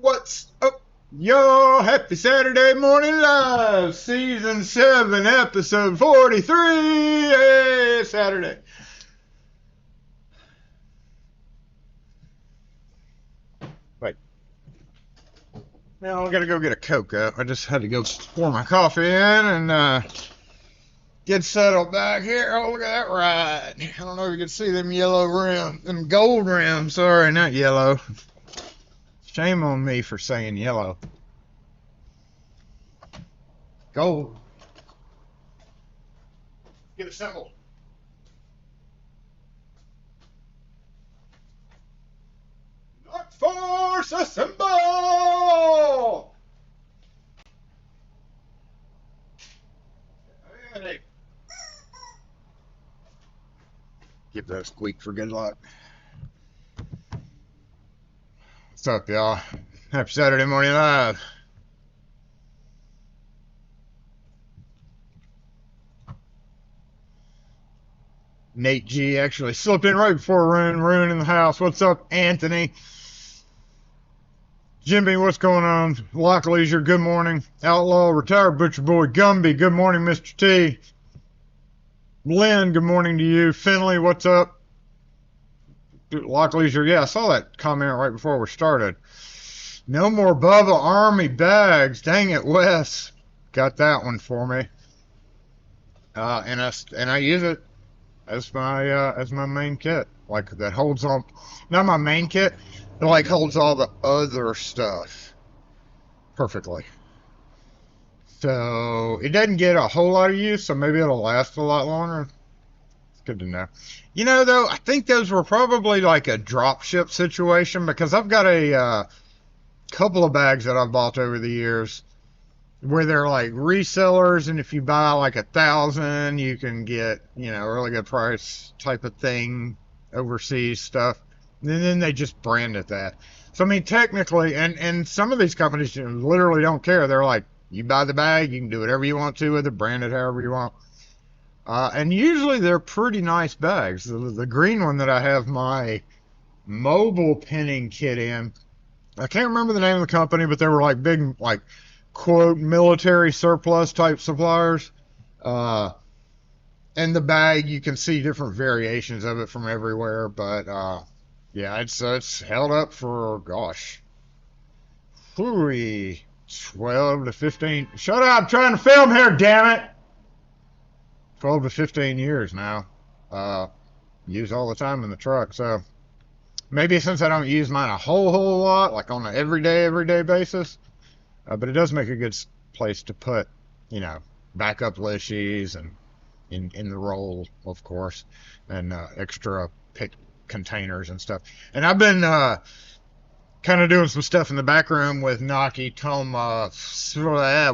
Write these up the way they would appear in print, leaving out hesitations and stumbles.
What's up, yo? Happy Saturday Morning Live, Season 7, Episode 43. Hey, Saturday. Wait. Now I gotta go get a Coke up. I just had to go pour my coffee in and get settled back here. Oh, look at that ride. I don't know if you can see them yellow rims, them gold rims. Sorry, not yellow. Shame on me for saying yellow. Gold. Get assembled. Not force assemble! Hey. Give that a squeak for good luck. What's up, y'all? Happy Saturday Morning Live. Nate G actually slipped in right before Rune in the house. What's up, Anthony? Jimmy, what's going on? Lock Leisure, good morning. Outlaw, Retired Butcher Boy, Gumby, good morning, Mr. T. Lynn, good morning to you. Finley, what's up? Lock Leisure, yeah, I saw that comment right before we started. No more Bubba Army bags. Dang it, Wes. Got that one for me. And I use it as my main kit. Like, that holds on, not my main kit, it like holds all the other stuff perfectly. So it doesn't get a whole lot of use, so maybe it'll last a lot longer. It's good to know. You know, though, I think those were probably like a drop ship situation, because I've got a couple of bags that I've bought over the years where they're like resellers, and if you buy like 1,000, you can get, you know, a really good price type of thing, overseas stuff. And then they just brand it that. So I mean, technically, and some of these companies literally don't care. They're like, you buy the bag, you can do whatever you want to with it, brand it however you want. And usually they're pretty nice bags. The green one that I have my mobile pinning kit in, I can't remember the name of the company, but they were like big, like, quote, military surplus type suppliers. And the bag, you can see different variations of it from everywhere, but yeah, it's held up for, gosh, 12 to 15. Shut up, I'm trying to film here, damn it. 12 to 15 years now. Use all the time in the truck, so maybe since I don't use mine a whole lot, like on an everyday basis, but it does make a good place to put, you know, backup lishies and in the roll, of course, and extra pick containers and stuff. And I've been kind of doing some stuff in the back room with Naki Toma,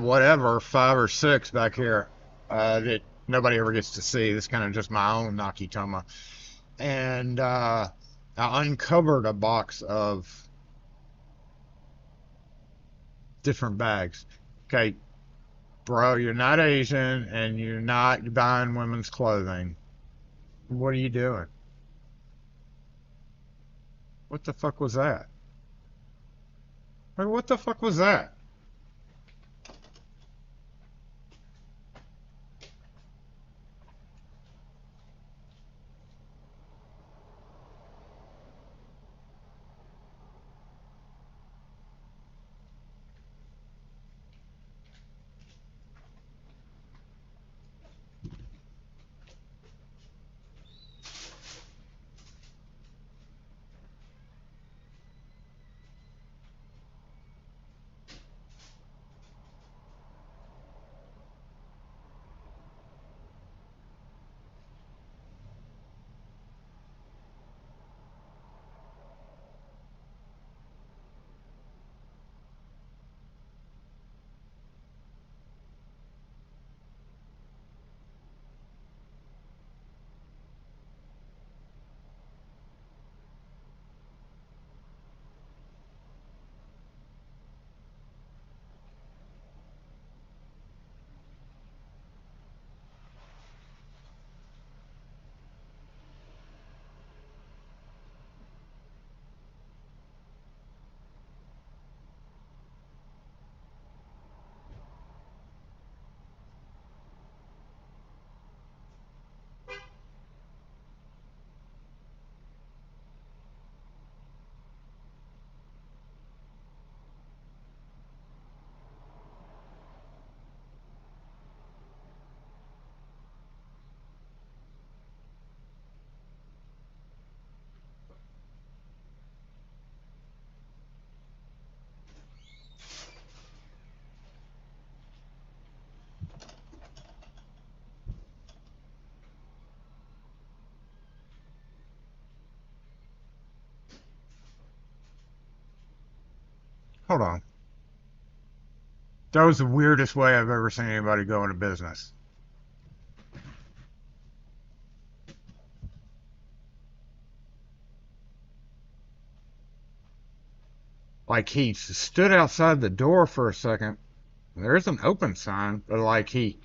whatever, 5 or 6 back here that nobody ever gets to see. This is kind of just my own Naki Toma. And I uncovered a box of different bags. Okay, bro, you're not Asian and you're not buying women's clothing. What are you doing? What the fuck was that? What the fuck was that? Hold on. That was the weirdest way I've ever seen anybody go into business. Like he stood outside the door for a second. There's an open sign, but like he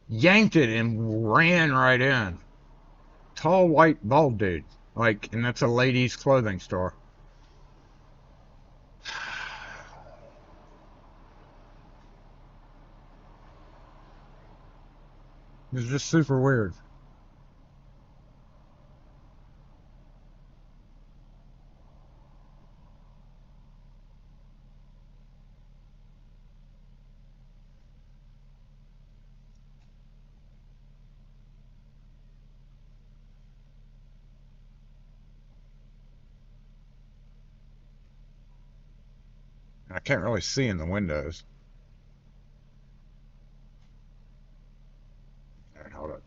yanked it and ran right in. Tall, white, bald dude. Like, and that's a ladies' clothing store. It's just super weird. I can't really see in the windows. All right, hold up.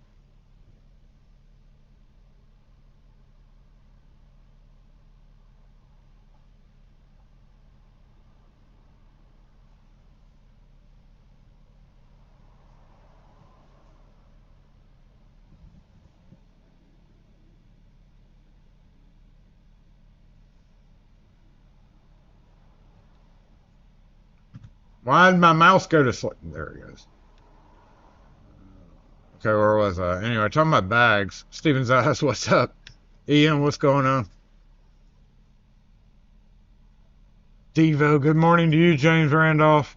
Why did my mouse go to sleep? There it goes. Okay, where was I? Anyway, talking about bags. Steven's asked, what's up? Ian, what's going on? Devo, good morning to you, James Randolph.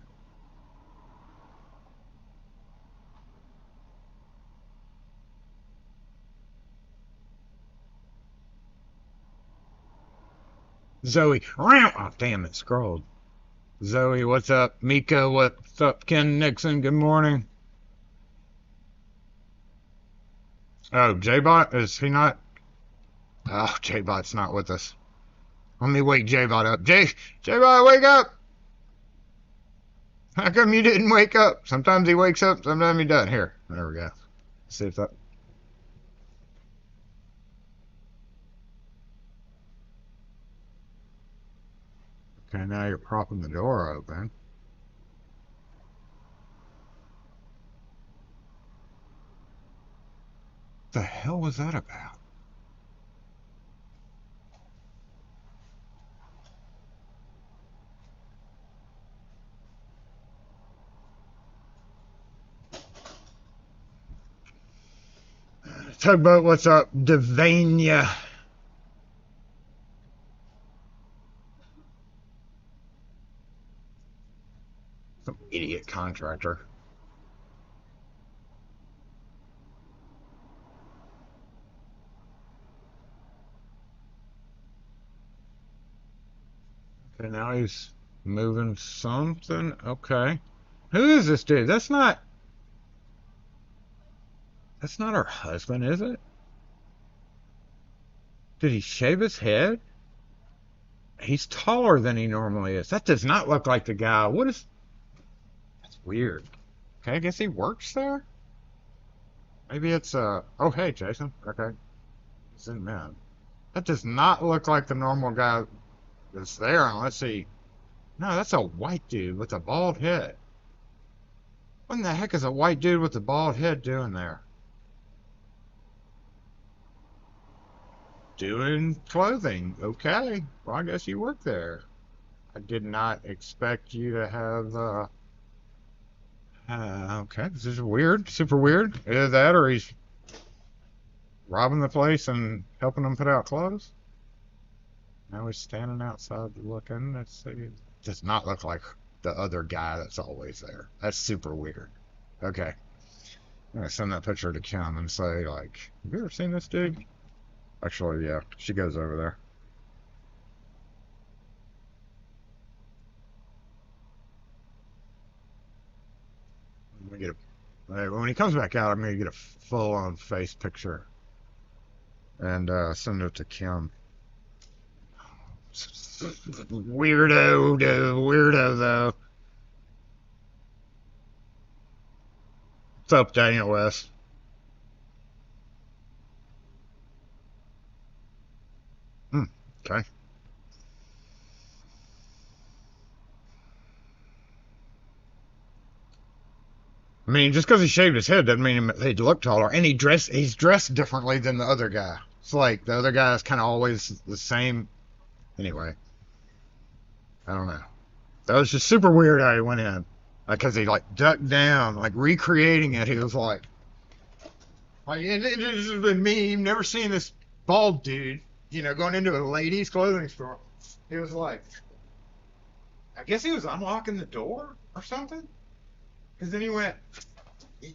Zoe, oh damn it, scrolled. Zoe, what's up? Mika, what's up? Ken Nixon, good morning. Oh, J-Bot, is he not? Oh, J-Bot's not with us. Let me wake J-Bot up. J-Bot, wake up! How come you didn't wake up? Sometimes he wakes up, sometimes he doesn't. Here, there we go. See if that... Okay, now you're propping the door open. What the hell was that about? Tugboat, what's up? Devania. Some idiot contractor. Okay, now he's moving something. Okay. Who is this dude? That's not her husband, is it? Did he shave his head? He's taller than he normally is. That does not look like the guy. What is... That's weird. Okay, I guess he works there? Maybe it's, oh, hey, Jason. Okay. Zoom in. That does not look like the normal guy that's there unless he... No, that's a white dude with a bald head. What in the heck is a white dude with a bald head doing there? Doing clothing. Okay. Well, I guess you work there. I did not expect you to have, okay, this is weird. Super weird. Either that or he's robbing the place and helping them put out clothes. Now he's standing outside looking. Let's see. Does not look like the other guy that's always there. That's super weird. Okay. I'm gonna send that picture to Kim and say, like, have you ever seen this dude? Actually, yeah, she goes over there. Let me get when he comes back out, I'm gonna get a full-on face picture and send it to Kim. Weirdo though. What's up, Daniel West? Okay. I mean, just because he shaved his head doesn't mean he'd look taller. And he's dressed differently than the other guy. It's like the other guy is kind of always the same. Anyway, I don't know. That was just super weird how he went in. Because he like ducked down, like recreating it. He was like it has been me, never seen this bald dude, going into a ladies' clothing store. He was like, I guess he was unlocking the door or something. Because then he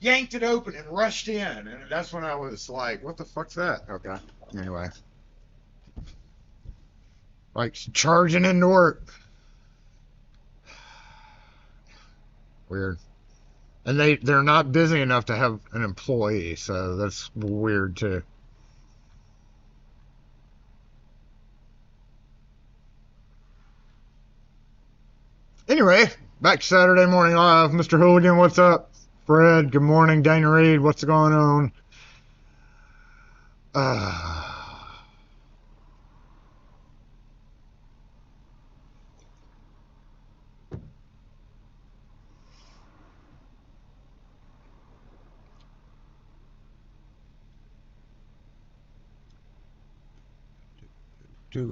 yanked it open and rushed in. And that's when I was like, what the fuck's that? Okay. Anyway. Like charging into work. Weird. And they're not busy enough to have an employee, so that's weird too. Anyway, back to Saturday Morning Live. Mr. Hooligan, what's up? Fred, good morning. Dana Reed, what's going on?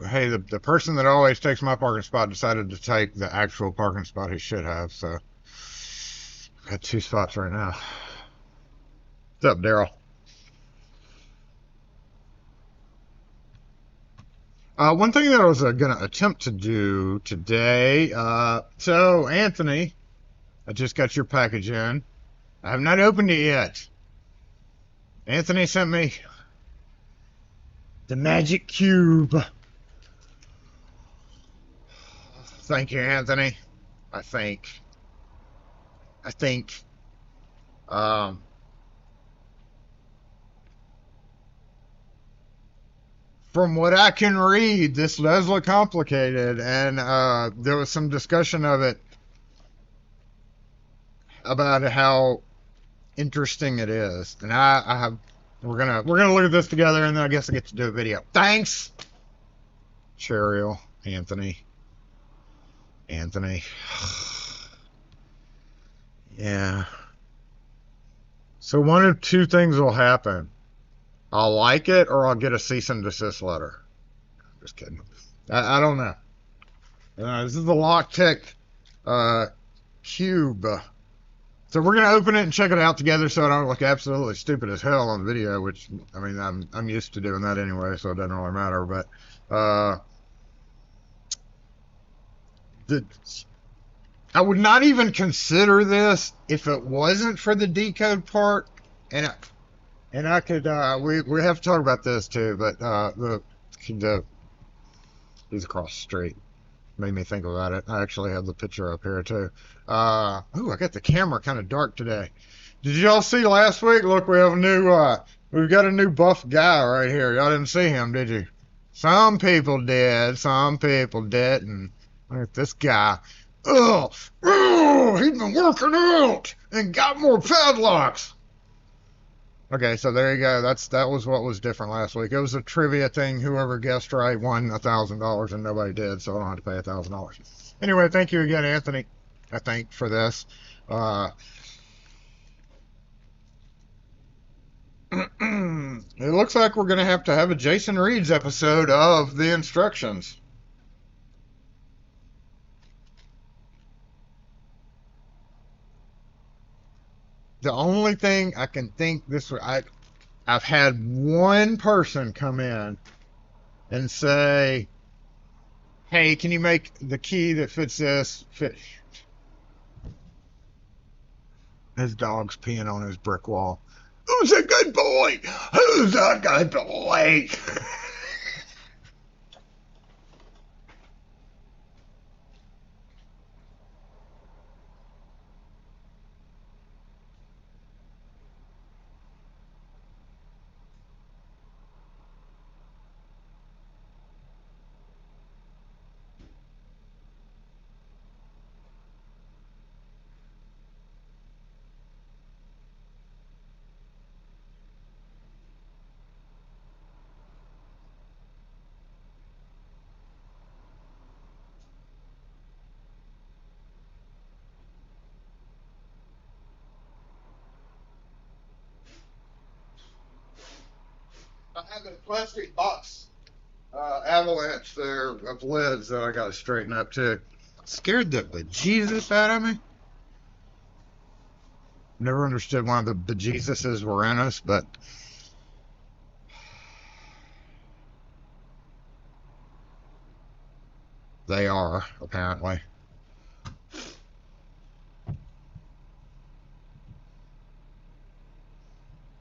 Hey, the person that always takes my parking spot decided to take the actual parking spot he should have, so I got 2 spots right now. What's up, Daryl? One thing that I was going to attempt to do today, so Anthony, I just got your package in. I have not opened it yet. Anthony sent me the magic cube. Thank you, Anthony. I think. From what I can read, this does look complicated, and there was some discussion of it about how interesting it is. And we're gonna look at this together, and then I guess I get to do a video. Thanks, Cheryl, Anthony. Yeah. So one of 2 things will happen. I'll like it, or I'll get a cease and desist letter. Just kidding. I don't know. This is the Locktech cube. So we're gonna open it and check it out together, so I don't look absolutely stupid as hell on the video. Which, I mean, I'm used to doing that anyway, so it doesn't really matter. But I would not even consider this if it wasn't for the decode part, and I could we have to talk about this too, but he's across the street. Made me think about it. I actually have the picture up here too. I got the camera kind of dark today. Did y'all see last week? Look, we have we've got a new buff guy right here. Y'all didn't see him, did you? Some people did, some people didn't. Look at this guy. Oh, he's been working out and got more padlocks. Okay, so there you go. That was what was different last week. It was a trivia thing. Whoever guessed right won $1,000, and nobody did, so I don't have to pay $1,000. Anyway, thank you again, Anthony. I think for this. It looks like we're gonna have to have a Jason Reed's episode of the instructions. The only thing I can think I've had one person come in and say, hey, can you make the key that fits this fit? His dog's peeing on his brick wall. Who's a good boy? Who's a good boy? got the plastic box avalanche there of lids that I got to straighten up too. Scared the bejesus out of me. Never understood why the bejesuses were in us, but they are, apparently.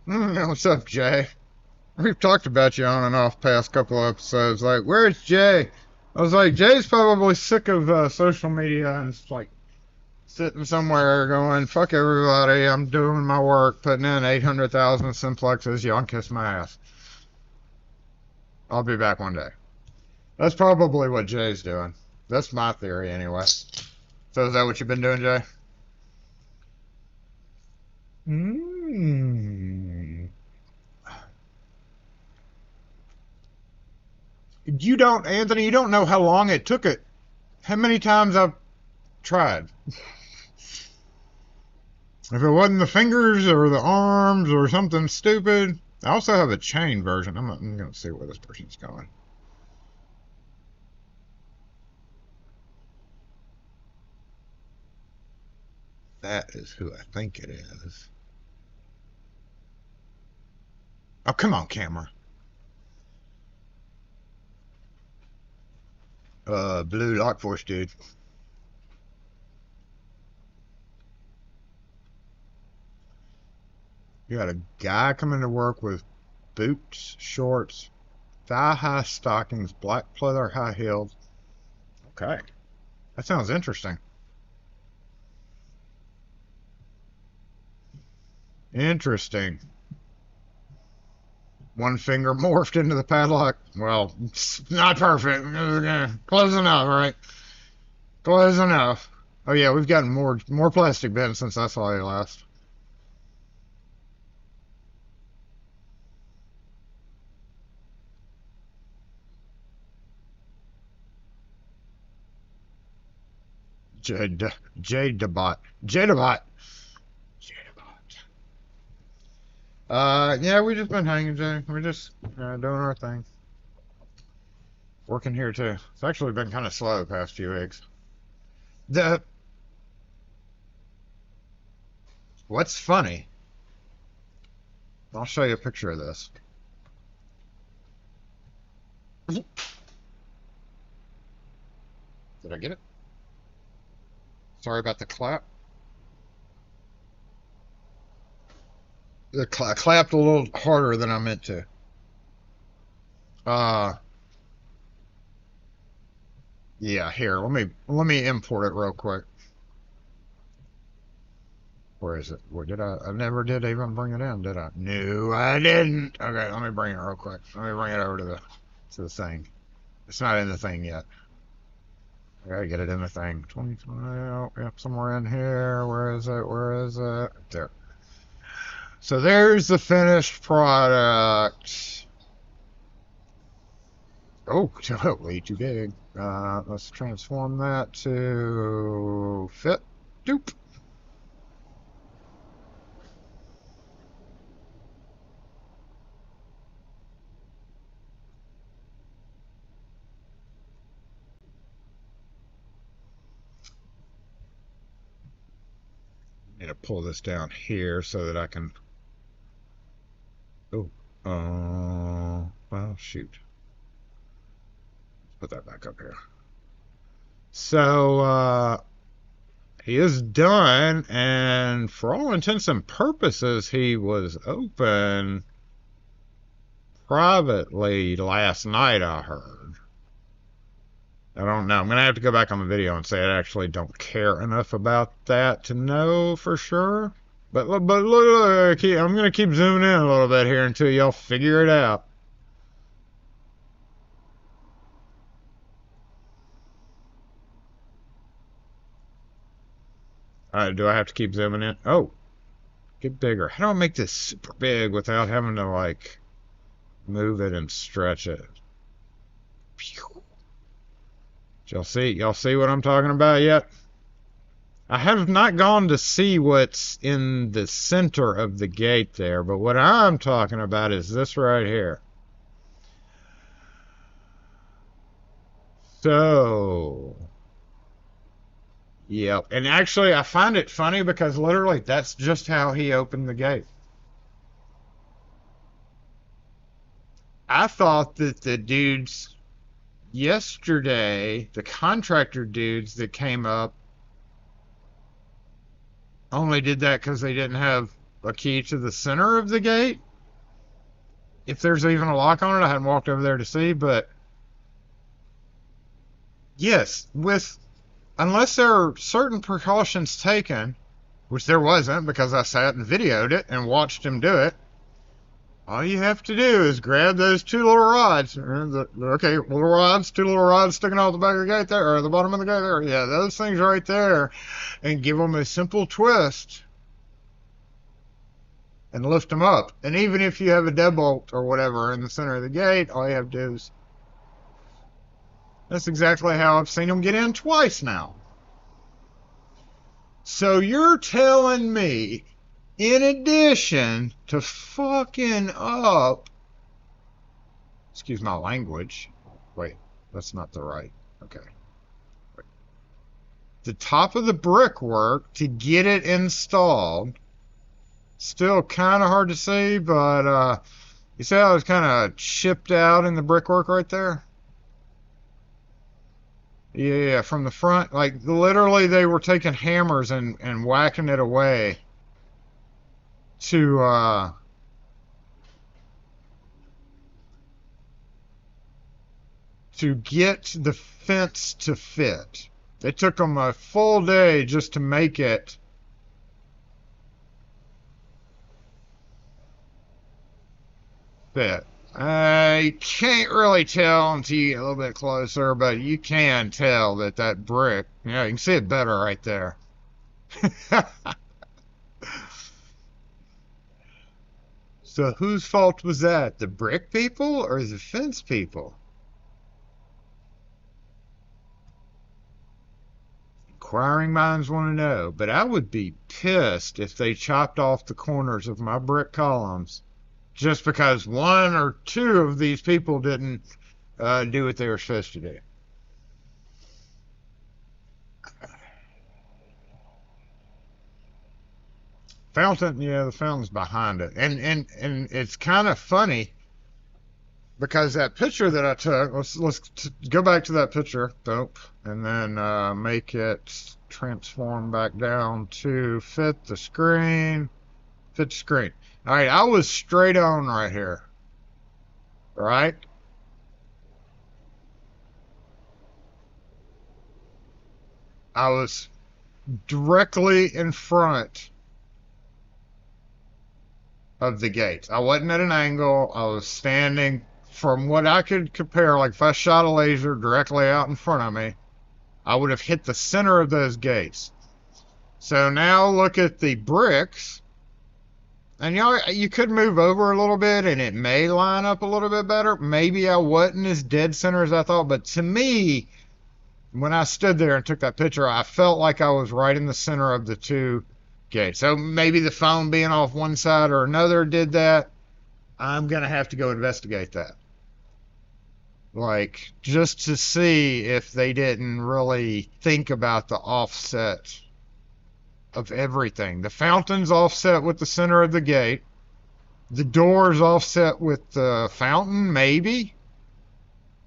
What's up, Jay? We've talked about you on and off past couple of episodes. Like, where's Jay? I was like, Jay's probably sick of social media and it's like sitting somewhere going, fuck everybody, I'm doing my work, putting in 800,000 simplexes, y'all kiss my ass. I'll be back one day. That's probably what Jay's doing. That's my theory anyway. So is that what you've been doing, Jay? You don't, Anthony, you don't know how long it took it. How many times I've tried. If it wasn't the fingers or the arms or something stupid. I also have a chain version. I'm going to see where this person's going. That is who I think it is. Oh, come on, camera. Blue Lock Force dude. You got a guy coming to work with boots, shorts, thigh-high stockings, black pleather high heels. Okay. That sounds interesting. Interesting. One finger morphed into the padlock. Well, it's not perfect. Close enough, right? Close enough. Oh yeah, we've gotten more plastic bins since I saw you last. Jadabot. Yeah, we just been hanging, Jay. We're just doing our thing. Working here too. It's actually been kind of slow the past few weeks. What's funny? I'll show you a picture of this. Did I get it? Sorry about the clap. I clapped a little harder than I meant to. Yeah, here, let me import it real quick. Where is it? Where did I never did even bring it in, did I? No, I didn't. Okay, let me bring it real quick. Let me bring it over to the thing. It's not in the thing yet. I gotta get it in the thing. 2020, oh, yep, somewhere in here. Where is it? Where is it? There. So there's the finished product. Oh, way too big. Let's transform that to fit. Doop. Need to pull this down here so that I can. Oh, well, shoot. Let's put that back up here. So, he is done, and for all intents and purposes, he was open privately last night, I heard. I don't know. I'm going to have to go back on the video and say I actually don't care enough about that to know for sure. But look, I'm going to keep zooming in a little bit here until y'all figure it out. Do I have to keep zooming in? Oh, get bigger. How do I make this super big without having to, like, move it and stretch it? Y'all see what I'm talking about yet? I have not gone to see what's in the center of the gate there, but what I'm talking about is this right here. So, yep. And actually, I find it funny because literally that's just how he opened the gate. I thought that the dudes yesterday, the contractor dudes that came up, only did that because they didn't have a key to the center of the gate. If there's even a lock on it, I hadn't walked over there to see, but yes, with unless there are certain precautions taken, which there wasn't because I sat and videoed it and watched him do it. All you have to do is grab those two little rods. Okay, little rods, two little rods sticking out the back of the gate there, or the bottom of the gate there. Yeah, those things right there, and give them a simple twist and lift them up. And even if you have a deadbolt or whatever in the center of the gate, all you have to do is. That's exactly how I've seen them get in twice now. So you're telling me, in addition to fucking up, excuse my language. Wait, that's not the right. Okay. Wait. The top of the brickwork to get it installed. Still kind of hard to see, but you see how it was kind of chipped out in the brickwork right there? Yeah, from the front, like literally they were taking hammers and whacking it away to get the fence to fit. It took them a full day just to make it fit. I can't really tell until you get a little bit closer, but you can tell that that brick, yeah, you can see it better right there. So whose fault was that? The brick people or the fence people? Inquiring minds want to know, but I would be pissed if they chopped off the corners of my brick columns just because one or two of these people didn't do what they were supposed to do. Fountain, yeah, the fountain's behind it, and it's kind of funny because that picture that I took. Let's go back to that picture, dope, and then make it transform back down to fit the screen. Fit the screen. All right, I was straight on right here. Right? I was directly in front of the gate. I wasn't at an angle. I was standing from what I could compare. Like if I shot a laser directly out in front of me, I would have hit the center of those gates. So now look at the bricks. And you could move over a little bit and it may line up a little bit better. Maybe I wasn't as dead center as I thought, but to me, when I stood there and took that picture, I felt like I was right in the center of the two gates. So maybe the phone being off one side or another did that. I'm going to have to go investigate that. Like, just to see if they didn't really think about the offset of everything. The fountain's offset with the center of the gate. The door's offset with the fountain, maybe,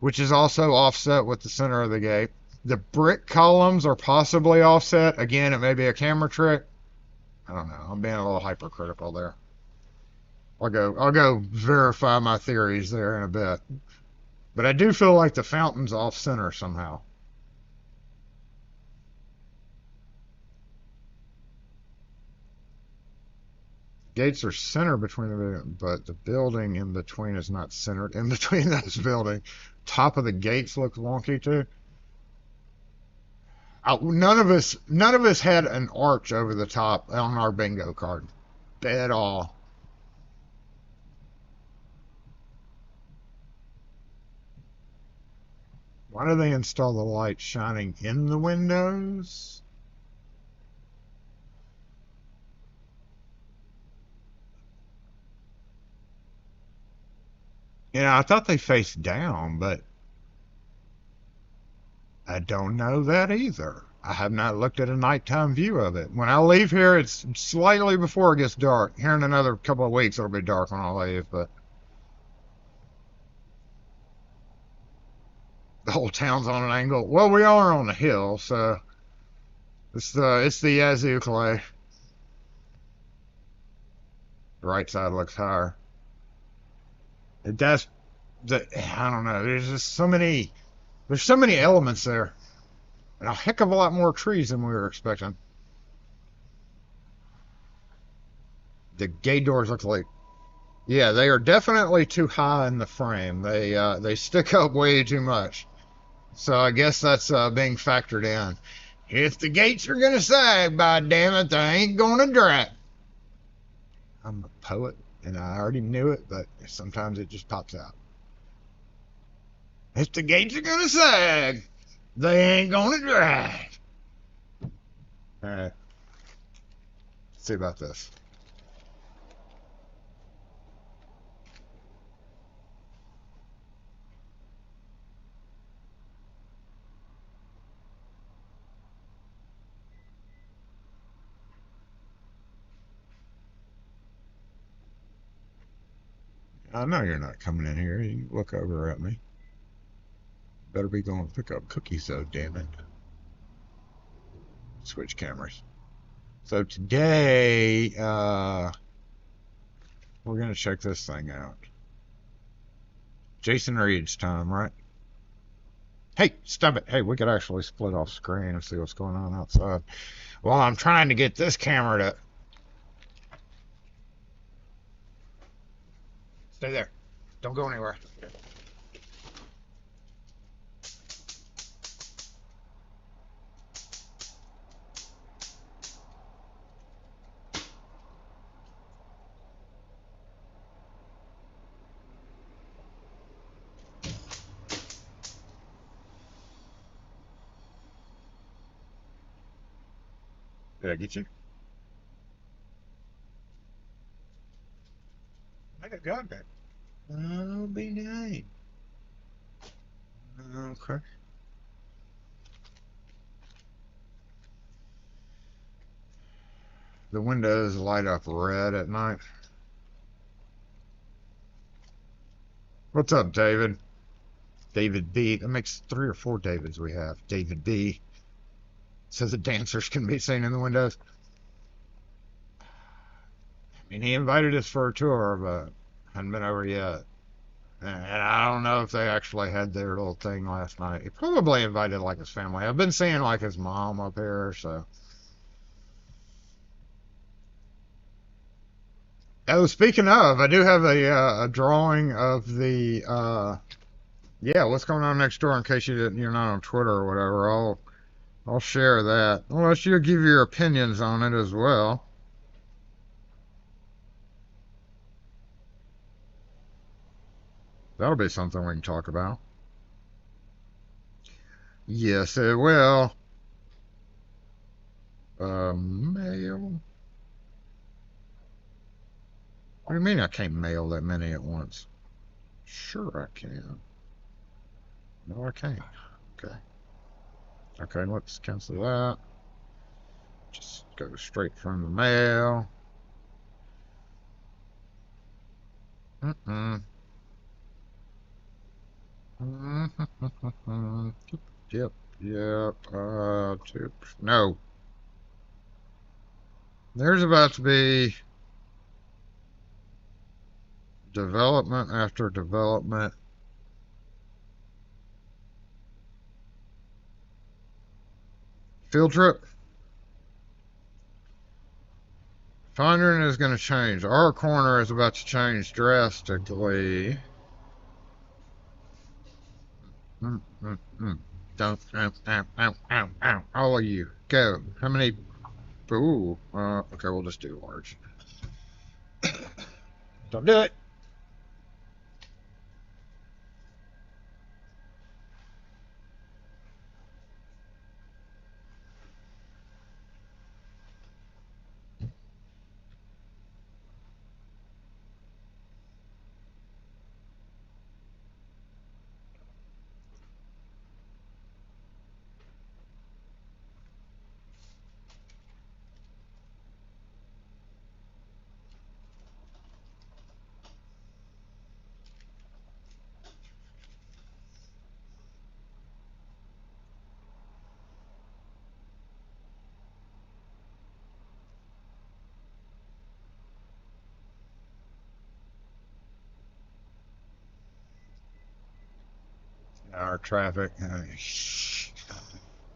which is also offset with the center of the gate. The brick columns are possibly offset. Again, it may be a camera trick. I don't know. I'm being a little hypercritical there. I'll go verify my theories there in a bit. But I do feel like the fountain's off center somehow. Gates are centered between but the building in between is not centered in between those buildings. Top of the gates looks wonky too. None of us had an arch over the top on our bingo card at all. Why do they install the light shining in the windows? Yeah, I thought they faced down, but I don't know that either. I have not looked at a nighttime view of it. When I leave here, it's slightly before it gets dark. Here in another couple of weeks, it'll be dark when I leave, but the whole town's on an angle. Well, we are on a hill, so it's the Yazoo clay. The right side looks higher. It does. I don't know. There's so many elements there, and a heck of a lot more trees than we were expecting. The gate doors look like, yeah, they are definitely too high in the frame. They stick up way too much. So I guess that's being factored in. If the gates are gonna sag, by damn it, they ain't gonna drag. I'm a poet, and I already knew it, but sometimes it just pops out. If the gates are gonna sag, they ain't gonna drag. All right, let's see about this. I know you're not coming in here. You look over at me. Better be going to pick up cookies, though, damn it. Switch cameras. So today, we're going to check this thing out. Jason Reed's time, right? Hey, stop it. Hey, we could actually split off screen and see what's going on outside. Well, I'm trying to get this camera to... Stay there. Don't go anywhere. Did I get you? I got that. Oh, be nice. Okay. The windows light up red at night. What's up, David? David B. That makes 3 or 4 Davids we have. David B. Says the dancers can be seen in the windows. I mean, he invited us for a tour, but hadn't been over yet. And I don't know if they actually had their little thing last night. He probably invited like his family. I've been seeing like his mom up here, so. Oh, speaking of, I do have a drawing of the yeah, what's going on next door in case you're not on Twitter or whatever. I'll share that. Unless you'll give your opinions on it as well. That'll be something we can talk about. Yes, it will. Mail. What do you mean I can't mail that many at once? Sure I can. No, I can't. Okay. Okay, let's cancel that. Just go straight from the mail. Mm-mm. Yep, yep. No. There's about to be development after development. Field trip. Finding is going to change. Our corner is about to change drastically. Don't, ow. All of you, go. How many? Ooh, okay, we'll just do large. Don't do it. Our traffic.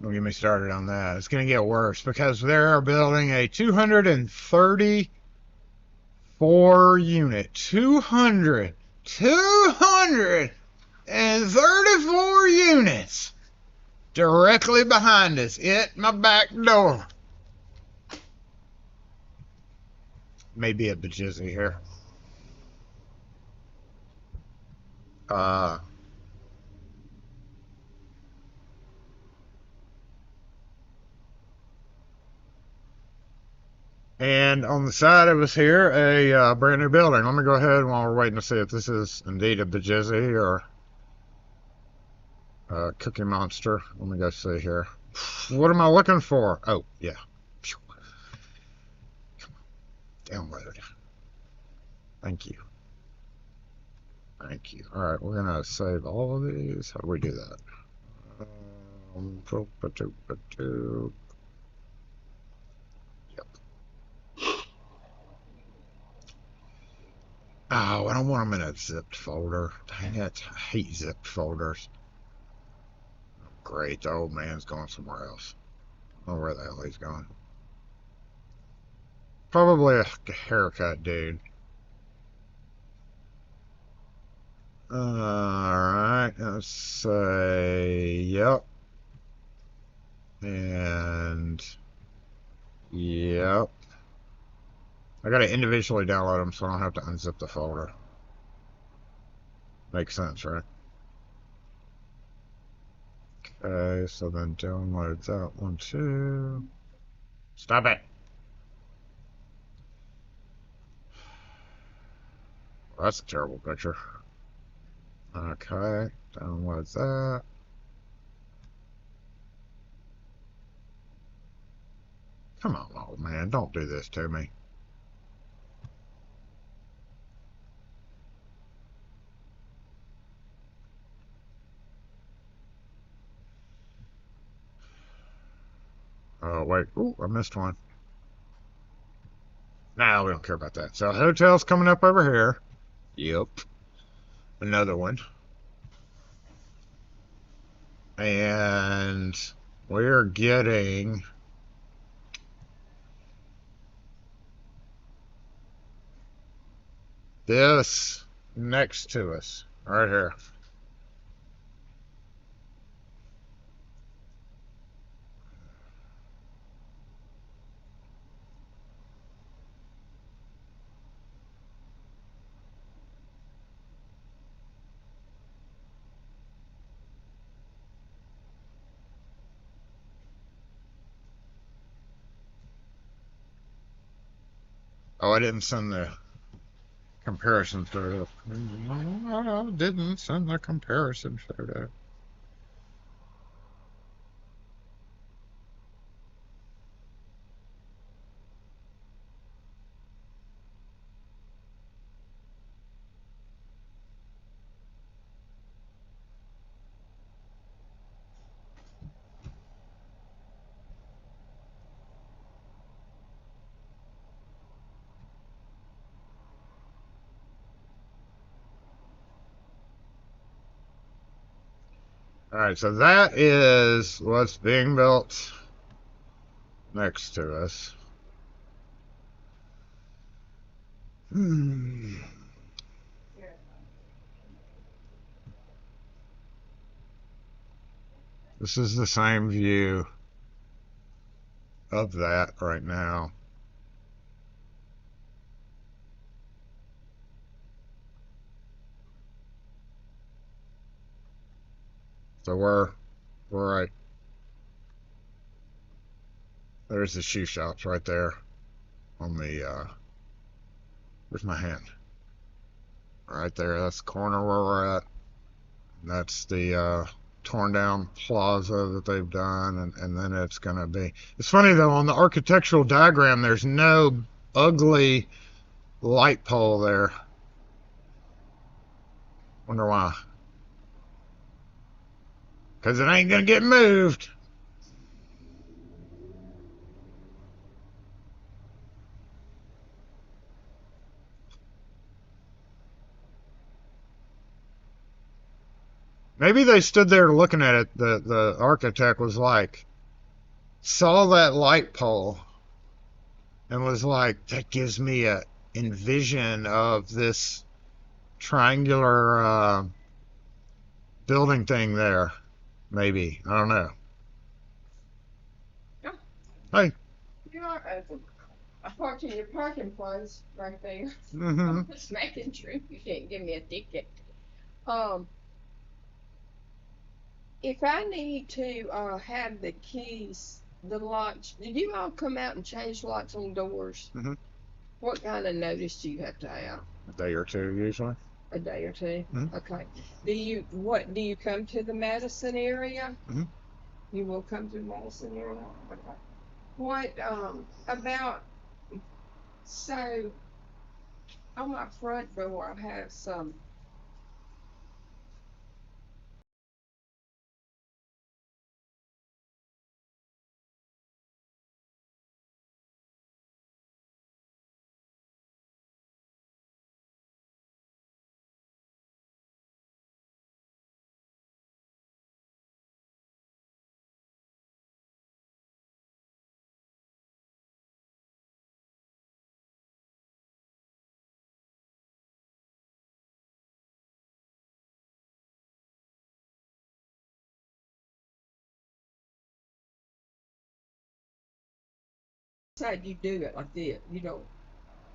Don't get me started on that. It's going to get worse because they're building a 234 unit. 234 units directly behind us at my back door. Maybe a bajizzy here. And on the side of us here, a brand new building. Let me go ahead while we're waiting to see if this is indeed a bajizzy or a Cookie Monster. Let me go see here. What am I looking for? Oh, yeah. Download. Thank you. Thank you. All right, we're going to save all of these. How do we do that? Yep. Oh, I don't want them in a zipped folder. Dang it. I hate zipped folders. Great. The old man's going somewhere else. I don't know where the hell he's going. Probably a haircut dude. Alright, let's say, yep. And, yep. I gotta individually download them so I don't have to unzip the folder. Makes sense, right? Okay, so then download that one too. Stop it! Well, that's a terrible picture. Okay, download that. Come on, old man, don't do this to me. Oh, wait. Ooh, I missed one. Nah, we don't care about that. So, hotel's coming up over here. Yep. Another one. And we're getting this next to us, right here. Oh, I didn't send the comparison photo. I didn't send the comparison photo. Alright, so that is what's being built next to us. This is the same view of that right now. So we're right. There's the shoe shops right there on the, where's my hand? Right there, that's the corner where we're at. That's the, torn down plaza that they've done, and then it's gonna be. It's funny though, on the architectural diagram, there's no ugly light pole there. Wonder why? Because it ain't gonna get moved. Maybe they stood there looking at it. The architect was like, saw that light pole and was like, that gives me a envision of this triangular building thing there. Maybe. I don't know. Yeah. Hey. You are open. I parked in your parking place right there. Mm-hmm. Just making sure you didn't give me a ticket. Um, if I need to have the keys, the locks, did you all come out and change locks on doors? Mm-hmm. What kind of notice do you have to have? A day or two, usually. A day or two? Mm-hmm. Okay. Do you come to the Madison area? Mm-hmm. You will come to the Madison area? Okay. What, about, so on my front door, I have some. Side you do it like this. You don't.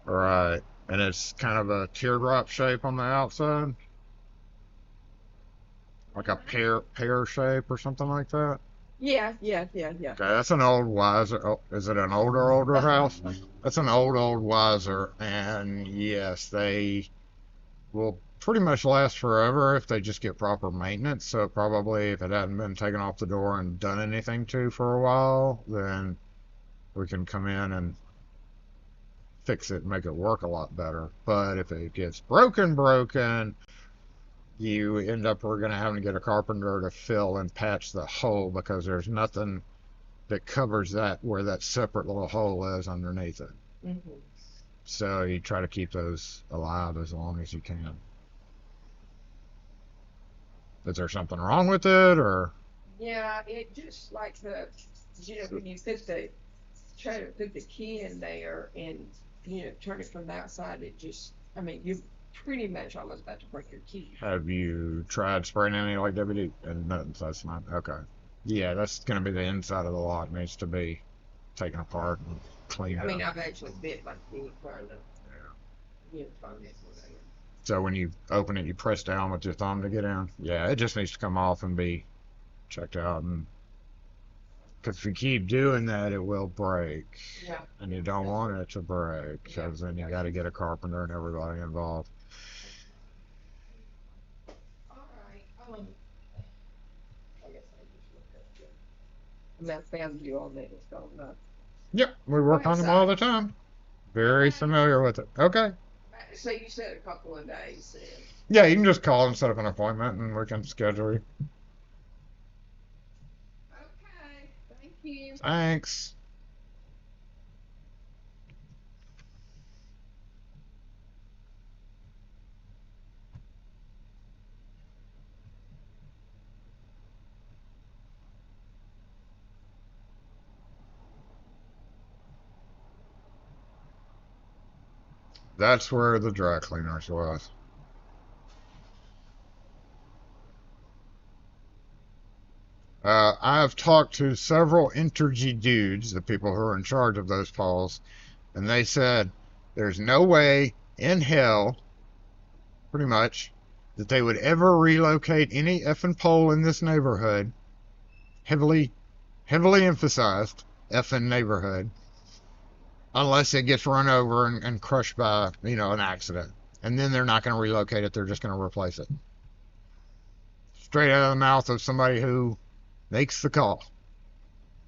Right. And it's kind of a teardrop shape on the outside. Like a pear shape or something like that. Yeah. Okay, that's an old wiser. Oh, is it an older house? That's an old wiser, and yes, they will pretty much last forever if they just get proper maintenance. So probably if it hadn't been taken off the door and done anything to for a while, then we can come in and fix it and make it work a lot better. But if it gets broken, you end up we're gonna have to get a carpenter to fill and patch the hole because there's nothing that covers that where that separate little hole is underneath it. Mm-hmm. So you try to keep those alive as long as you can. Is there something wrong with it, or? Yeah, it just like when you try to put the key in there and, turn it from the outside, I mean, you pretty much almost about to break your key. Have you tried spraying any like WD? And no, that's not okay. Yeah, that's gonna be the inside of the lock needs to be taken apart and cleaned I mean, up. I've actually bit my key trying to, turn it whatever. So when you open it, you press down with your thumb to get in. Yeah, it just needs to come off and be checked out. And because if you keep doing that, it will break. Yeah. And you don't want it to break because then you got to get a carpenter and everybody involved. All right. I guess I just looked up the. And that found you on there. It's going up. Yep, we work on them all the time. Very familiar with it. Okay. So you said a couple of days then. Yeah, you can just call and set up an appointment and we can schedule you. Okay. Thank you. Thanks. That's where the dry cleaners was. I've talked to several Intergy dudes, the people who are in charge of those poles, and they said there's no way in hell, pretty much, that they would ever relocate any effing pole in this neighborhood, heavily, heavily emphasized effing neighborhood, unless it gets run over and crushed by, an accident. And then they're not going to relocate it, they're just going to replace it. Straight out of the mouth of somebody who makes the call.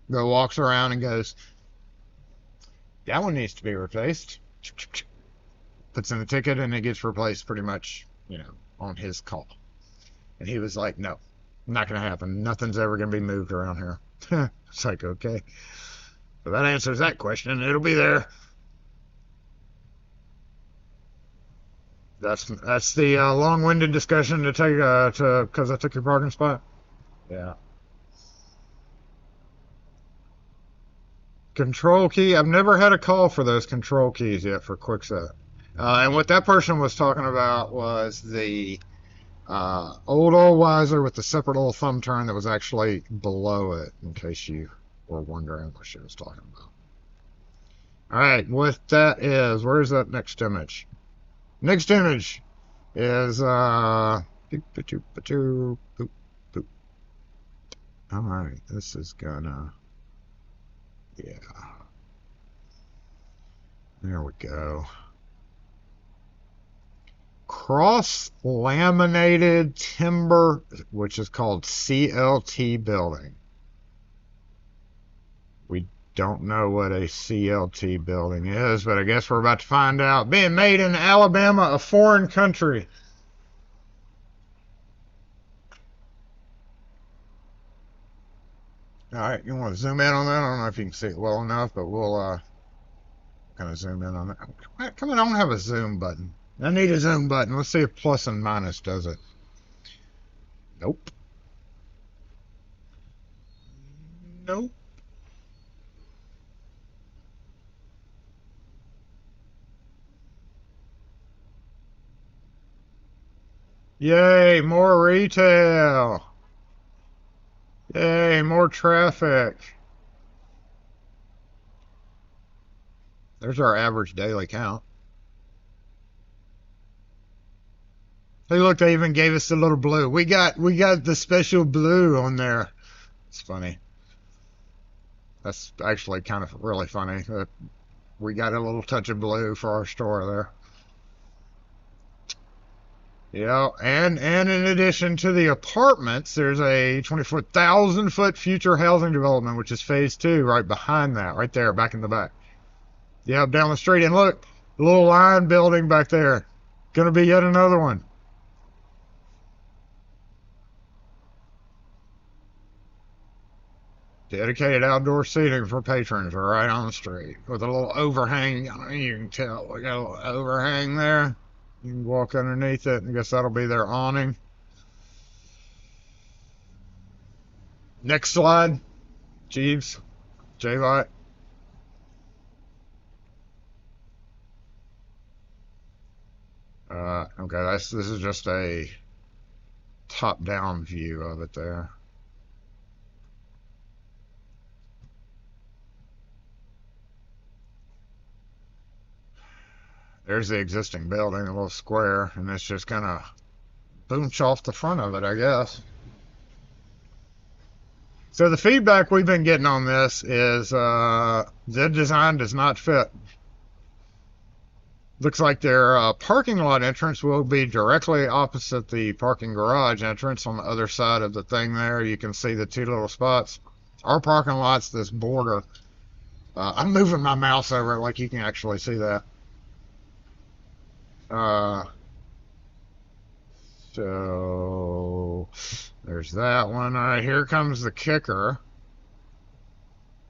Walks around and goes, that one needs to be replaced. Puts in the ticket and it gets replaced pretty much, on his call. And he was like, no, not going to happen. Nothing's ever going to be moved around here. It's like, okay. So that answers that question. It'll be there. That's the long-winded discussion to take because I took your parking spot. Yeah. Control key. I've never had a call for those control keys yet for QuickSet. And what that person was talking about was the old Wiser with the separate little thumb turn that was actually below it, in case you were wondering what she was talking about. All right, what that is, where's that next image? Next image is all right, this is gonna, yeah, there we go. Cross laminated timber, which is called CLT building. We don't know what a CLT building is, but I guess we're about to find out. Being made in Alabama, a foreign country. All right, you want to zoom in on that? I don't know if you can see it well enough, but we'll kind of zoom in on that. Come on, I don't have a zoom button. I need a zoom button. Let's see if plus and minus does it. Nope. Nope. Yay, more retail. Yay, more traffic. There's our average daily count. Hey, look, they even gave us a little blue. We got the special blue on there. It's funny. That's actually kind of really funny. We got a little touch of blue for our store there. Yeah, and in addition to the apartments, there's a 24,000-foot future housing development, which is phase 2, right behind that, right there, back in the back. Yeah, down the street. And look, the little line building back there. Gonna be yet another one. Dedicated outdoor seating for patrons right on the street with a little overhang. You can tell we got a little overhang there. You can walk underneath it. I guess that'll be their awning. Next slide. Jeeves. J-Light. Okay, this is just a top-down view of it there. There's the existing building, a little square, and it's just gonna boonch off the front of it, I guess. So the feedback we've been getting on this is the design does not fit. Looks like their parking lot entrance will be directly opposite the parking garage entrance on the other side of the thing there. You can see the two little spots. Our parking lot's this border. I'm moving my mouse over it like you can actually see that. So there's that one. All right, here comes the kicker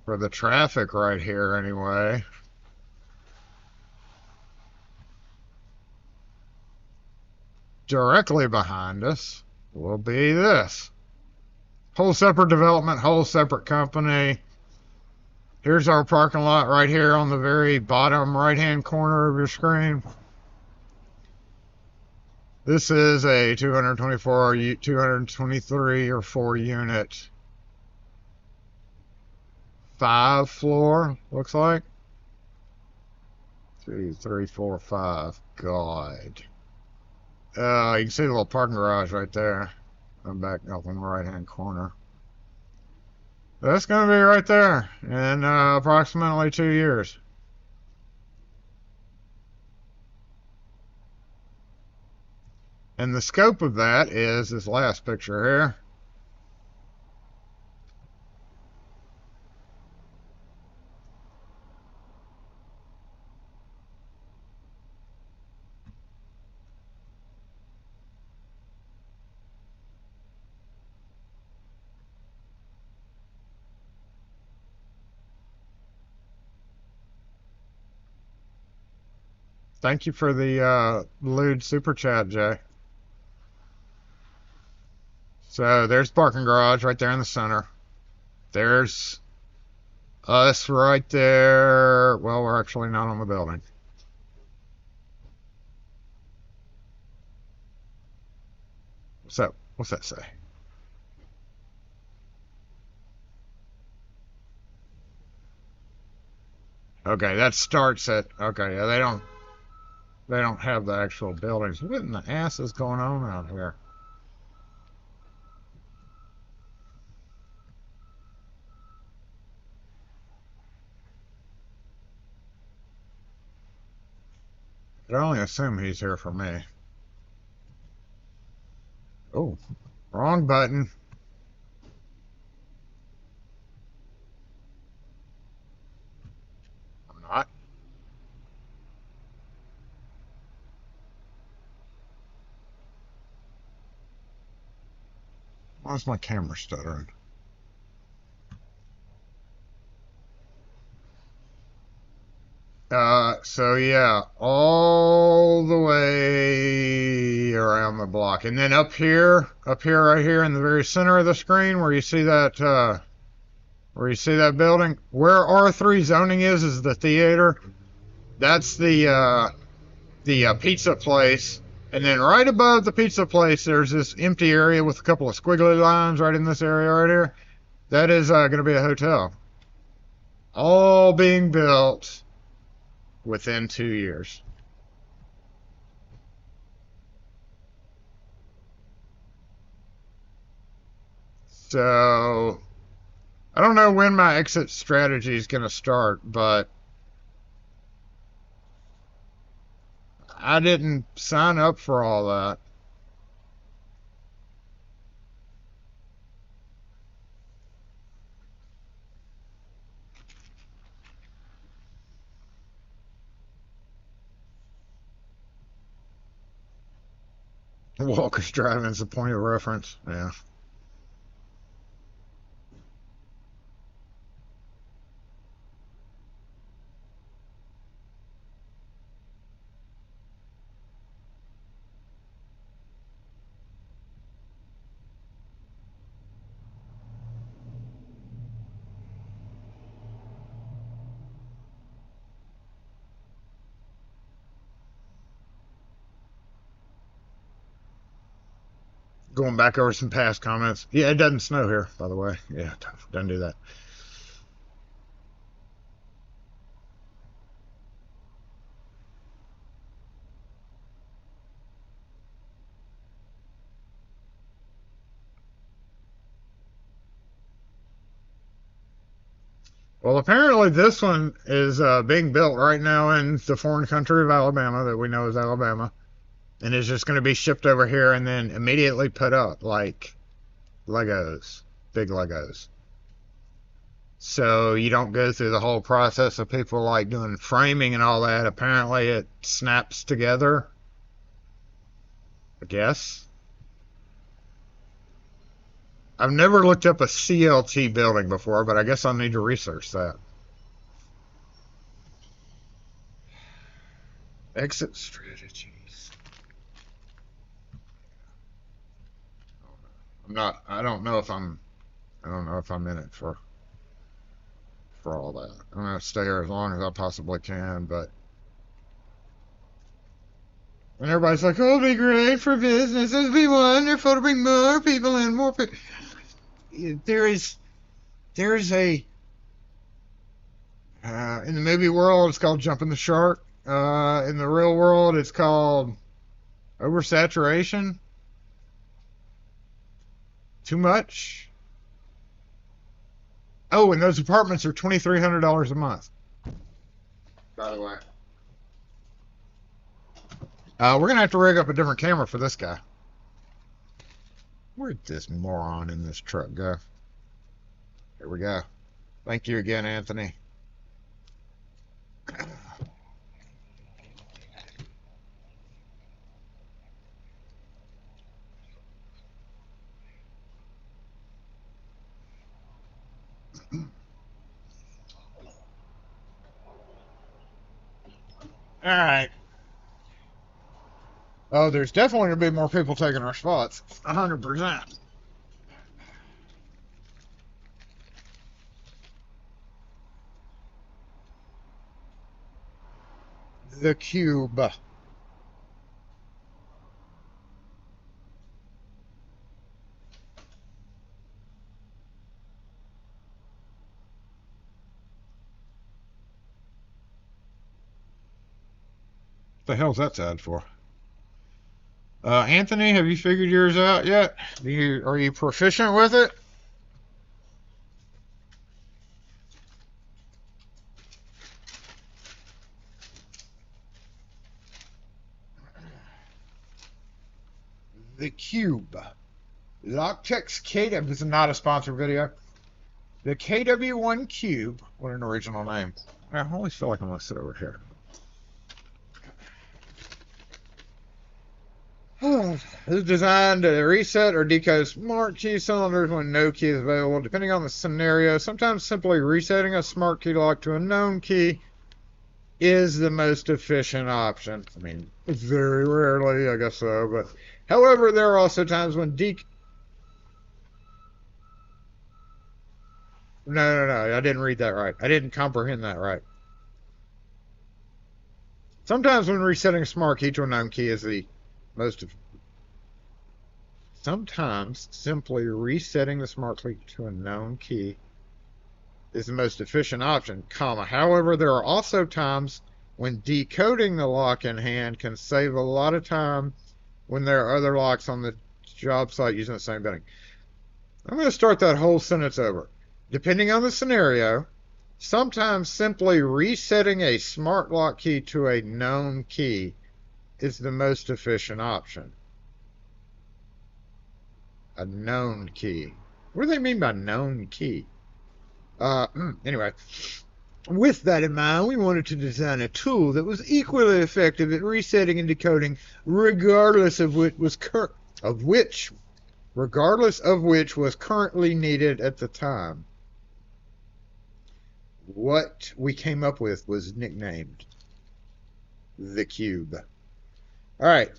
for the traffic right here anyway. Directly behind us will be this. Whole separate development, whole separate company. Here's our parking lot right here on the very bottom right-hand corner of your screen. This is a 223 or 4 unit 5 floor, looks like. 2, 3, 4, 5. God. You can see the little parking garage right there. I'm back up in the right-hand corner. That's going to be right there in approximately 2 years. And the scope of that is this last picture here. Thank you for the lewd super chat, Jay. So there's parking garage right there in the center. There's us right there. Well, we're actually not on the building. What's that say? Okay, that starts at, okay, yeah, they don't have the actual buildings. What in the ass is going on out here? I only assume he's here for me. Oh, wrong button. I'm not. Why is my camera stuttering? So yeah, all the way around the block. And then up here, right here in the very center of the screen where you see that, building, where R3 zoning is the theater. That's the pizza place. And then right above the pizza place, there's this empty area with a couple of squiggly lines right in this area right here. That is going to be a hotel. All being built within 2 years. So, I don't know when my exit strategy is going to start, but I didn't sign up for all that. Walker's driving is the point of reference. Yeah. Going back over some past comments. Yeah, it doesn't snow here, by the way. Yeah, doesn't do that. Well, apparently this one is being built right now in the foreign country of Alabama that we know as Alabama. And it's just going to be shipped over here and then immediately put up like Legos, big Legos. So you don't go through the whole process of people like doing framing and all that. Apparently it snaps together, I guess. I've never looked up a CLT building before, but I guess I'll need to research that. Exit strategies. I don't know if I'm in it for all that. I'm gonna stay here as long as I possibly can, but and everybody's like, "Oh, it'll be great for business. It'll be wonderful to bring more people in, more people." There's a in the movie world, it's called jumping the shark. In the real world, it's called oversaturation. Too much. Oh, and those apartments are $2,300 a month. By the way, we're gonna have to rig up a different camera for this guy. Where'd this moron in this truck go? Here we go. Thank you again, Anthony. All right. Oh, there's definitely going to be more people taking our spots. 100%. The cube. What the hell's that sad for? Anthony, have you figured yours out yet? Are you proficient with it? The cube. Logitech's KW. This is not a sponsored video. The KW1 Cube. What an original name. I always feel like I'm going to sit over here. This is designed to reset or decode smart key cylinders when no key is available. Depending on the scenario, sometimes simply resetting a smart key lock to a known key is the most efficient option. I mean, very rarely, I guess so. But however, there are also times when No, I didn't read that right. I didn't comprehend that right. Sometimes when resetting a smart key to a known key is the most. Sometimes simply resetting the smart key to a known key is the most efficient option, comma. However, there are also times when decoding the lock in hand can save a lot of time when there are other locks on the job site using the same bitting. I'm going to start that whole sentence over. Depending on the scenario, sometimes simply resetting a smart lock key to a known key is the most efficient option. A known key. What do they mean by known key? Anyway, with that in mind, we wanted to design a tool that was equally effective at resetting and decoding, regardless of which was currently needed at the time. What we came up with was nicknamed the cube. All right.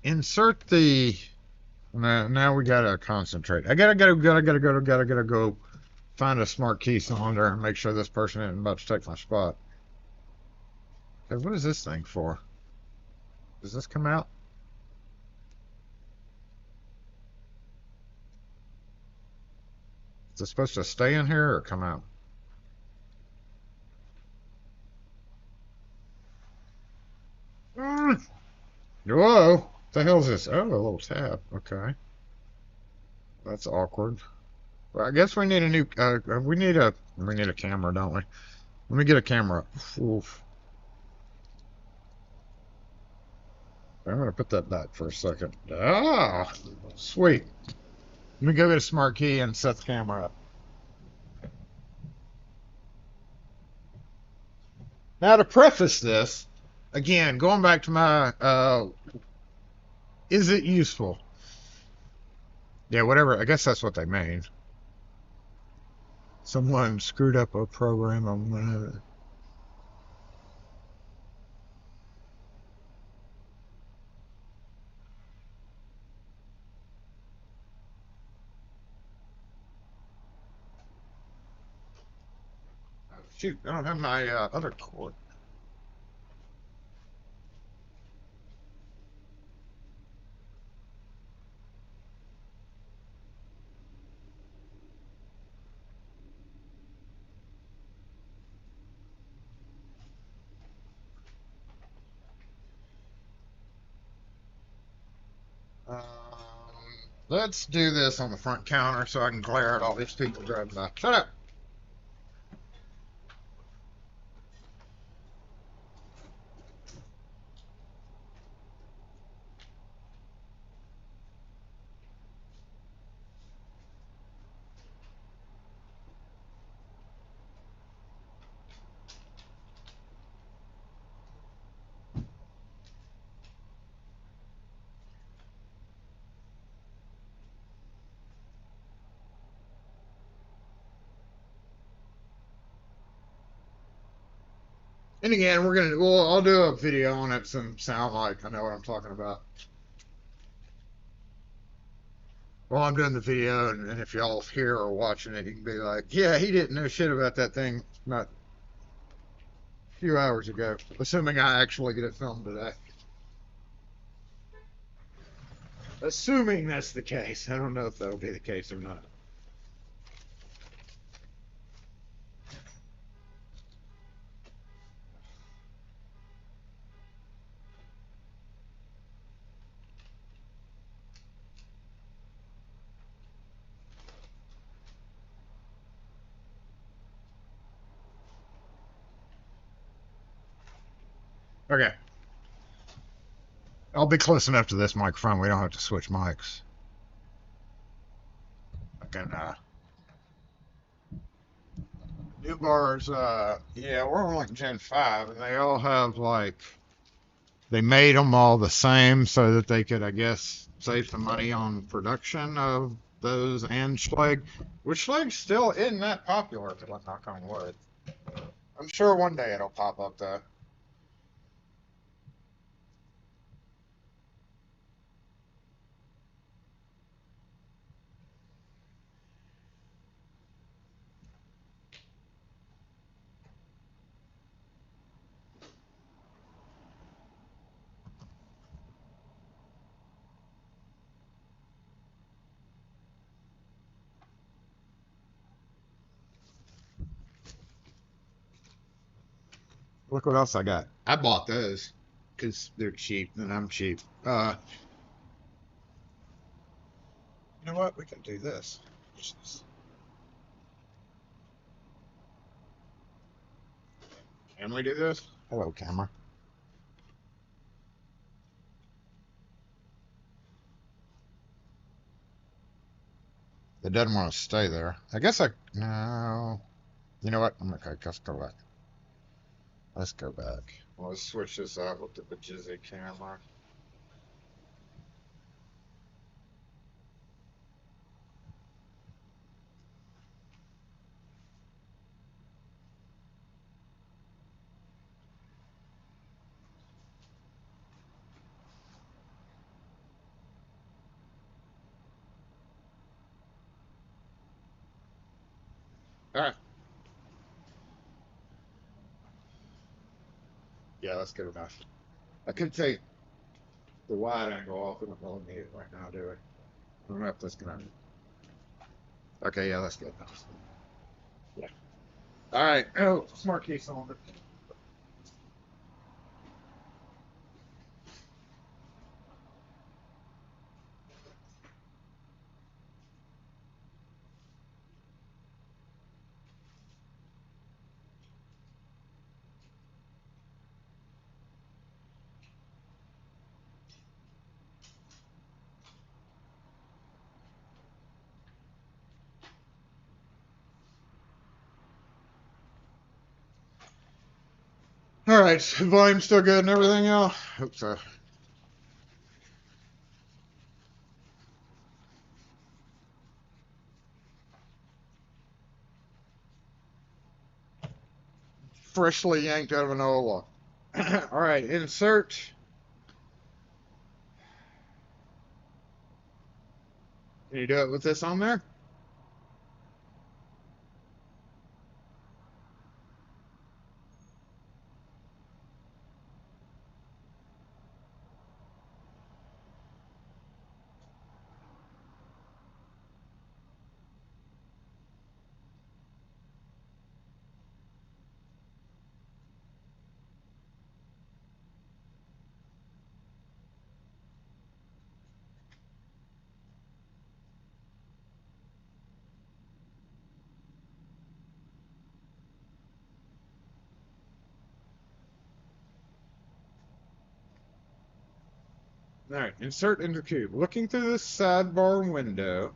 Insert the. Now we gotta concentrate. I gotta go find a smart key cylinder and make sure this person isn't about to take my spot. Hey, what is this thing for? Does this come out? Is it supposed to stay in here or come out? Whoa! What the hell is this? Oh, a little tab. Okay. That's awkward. Well, I guess we need a new. We need a camera, don't we? Let me get a camera. Oof. I'm gonna put that back for a second. Ah, sweet. Let me go get a smart key and set the camera up. Now, to preface this, again, going back to my, is it useful? Yeah, whatever. I guess that's what they mean. Someone screwed up a program on one of it. Oh, shoot, I don't have my other cord. Um, let's do this on the front counter so I can glare at all these people driving by. Shut up. And again, I'll do a video on it, some sound like I know what I'm talking about. While I'm doing the video, and if y'all here are watching it, you can be like, yeah, he didn't know shit about that thing not a few hours ago, assuming I actually get it filmed today. Assuming that's the case. I don't know if that'll be the case or not. Okay. I'll be close enough to this microphone we don't have to switch mics. I can, new bars, yeah, we're on like Gen 5, and they all have like, they made them all the same so that they could, I guess, save some money on production of those and Schlage, which Schlage still isn't that popular, if I'm knock on wood. I'm sure one day it'll pop up though. Look what else I got. I bought those because they're cheap and I'm cheap. You know what? We can do this. Can we do this? Hello, camera. It doesn't want to stay there. I guess no. You know what? Okay, let's go back. Let's go back. Well, let's switch this up with the Bajizzy camera. All right. Yeah, that's good enough. I could take the wide angle off. We don't really need it right now, do we? I don't know if that's gonna. Okay, yeah, that's good enough. Yeah. All right. Oh, smart case on it. All right, volume's still good and everything, y'all? Hope so. Freshly yanked out of an Ola. All right, insert. Can you do it with this on there? All right, insert into cube. Looking through the sidebar window.